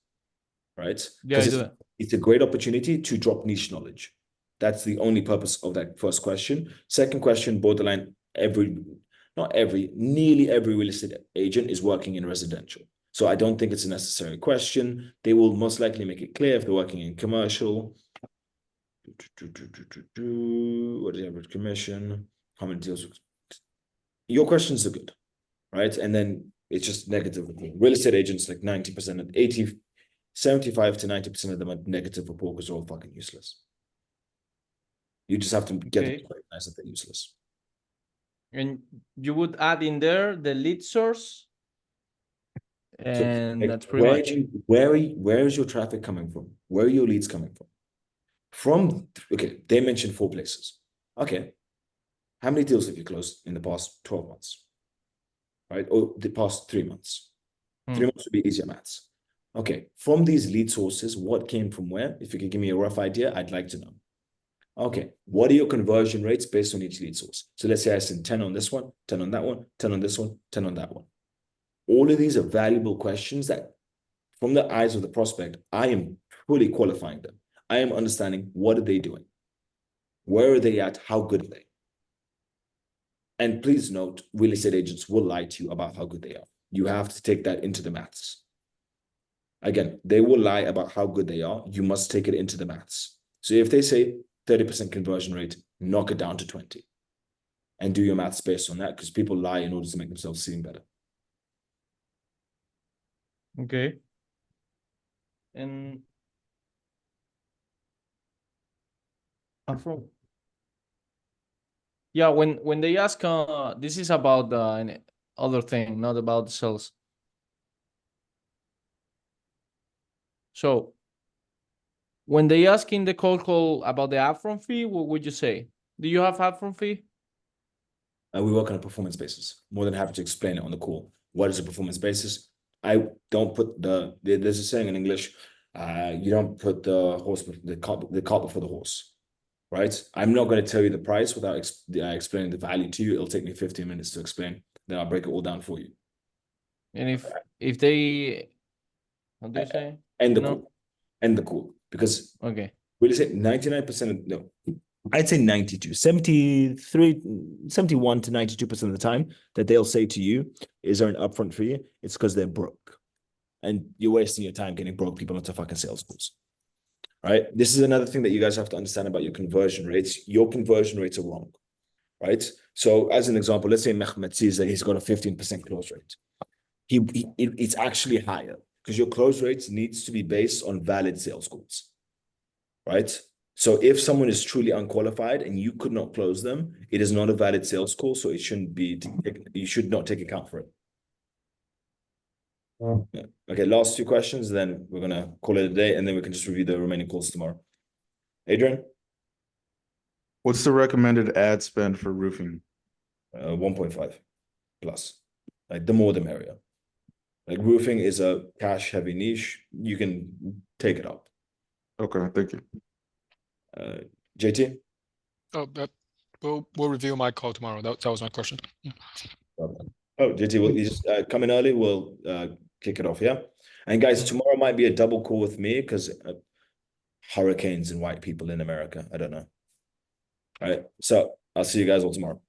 right? Yeah, I do it. It's a great opportunity to drop niche knowledge. That's the only purpose of that first question. Second question, borderline, nearly every real estate agent is working in residential. So I don't think it's a necessary question. They will most likely make it clear if they're working in commercial. What is the average commission? How many deals? Your questions are good, right? And then it's just negative. Real estate agents, like 90%, 75 to 90% of them are negative rapport because they're all fucking useless. You just have to get them to recognize that they're useless. And you would add in there the lead source. And that's pretty much. Where is your traffic coming from? Where are your leads coming from? Okay, they mentioned 4 places. Okay. How many deals have you closed in the past 12 months? Right? Or the past 3 months? 3 months would be easier maths. Okay. From these lead sources, what came from where? If you could give me a rough idea, I'd like to know. Okay. What are your conversion rates based on each lead source? So let's say I send 10 on this one, 10 on that one, 10 on this one, 10 on that one. All of these are valuable questions that from the eyes of the prospect, I am fully qualifying them. I am understanding what are they doing? Where are they at? How good are they? And please note, real estate agents will lie to you about how good they are. You have to take that into the maths. Again, they will lie about how good they are. You must take it into the maths. So if they say 30% conversion rate, knock it down to 20. And do your maths based on that because people lie in order to make themselves seem better. Okay. And yeah, when they ask, this is about the other thing, not about the sales. So when they ask in the cold call about the upfront fee, what would you say? Do you have upfront fee? We work on a performance basis. More than happy to explain it on the call. What is a performance basis? I don't put there's a saying in English, you don't put the cart before the horse, right? I'm not going to tell you the price without explaining the value to you. It'll take me 15 minutes to explain. Then I'll break it all down for you. And if they, what do you say? End the call. Because we'll say 99% of, no, I'd say 92, 73, 71 to 92% of the time that they'll say to you, is there an upfront fee? It's because they're broke. And you're wasting your time getting broke people into fucking sales calls. Right? This is another thing that you guys have to understand about your conversion rates. Your conversion rates are wrong. Right? So as an example, let's say Mehmet sees that he's got a 15% close rate. It's actually higher because your close rates needs to be based on valid sales calls. Right? So if someone is truly unqualified and you could not close them, it is not a valid sales call. So it shouldn't be, you should not take account for it. Yeah. Okay, last 2 questions, then we're going to call it a day and then we can just review the remaining calls tomorrow. Adrian? What's the recommended ad spend for roofing? 1.5 plus. Like the more the merrier. Like roofing is a cash heavy niche. You can take it up. Okay, thank you. JT? Oh, we'll review my call tomorrow. That was my question. Oh, JT, will you just come in early? We'll kick it off, yeah? And guys, tomorrow might be a double call with me because hurricanes and white people in America. I don't know. All right. So I'll see you guys all tomorrow.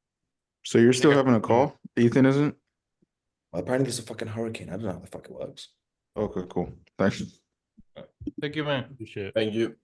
So you're still having a call? Ethan isn't? Well, apparently there's a fucking hurricane. I don't know how the fuck it works. Okay, cool. Thanks. Thank you, man. Appreciate it. Thank you.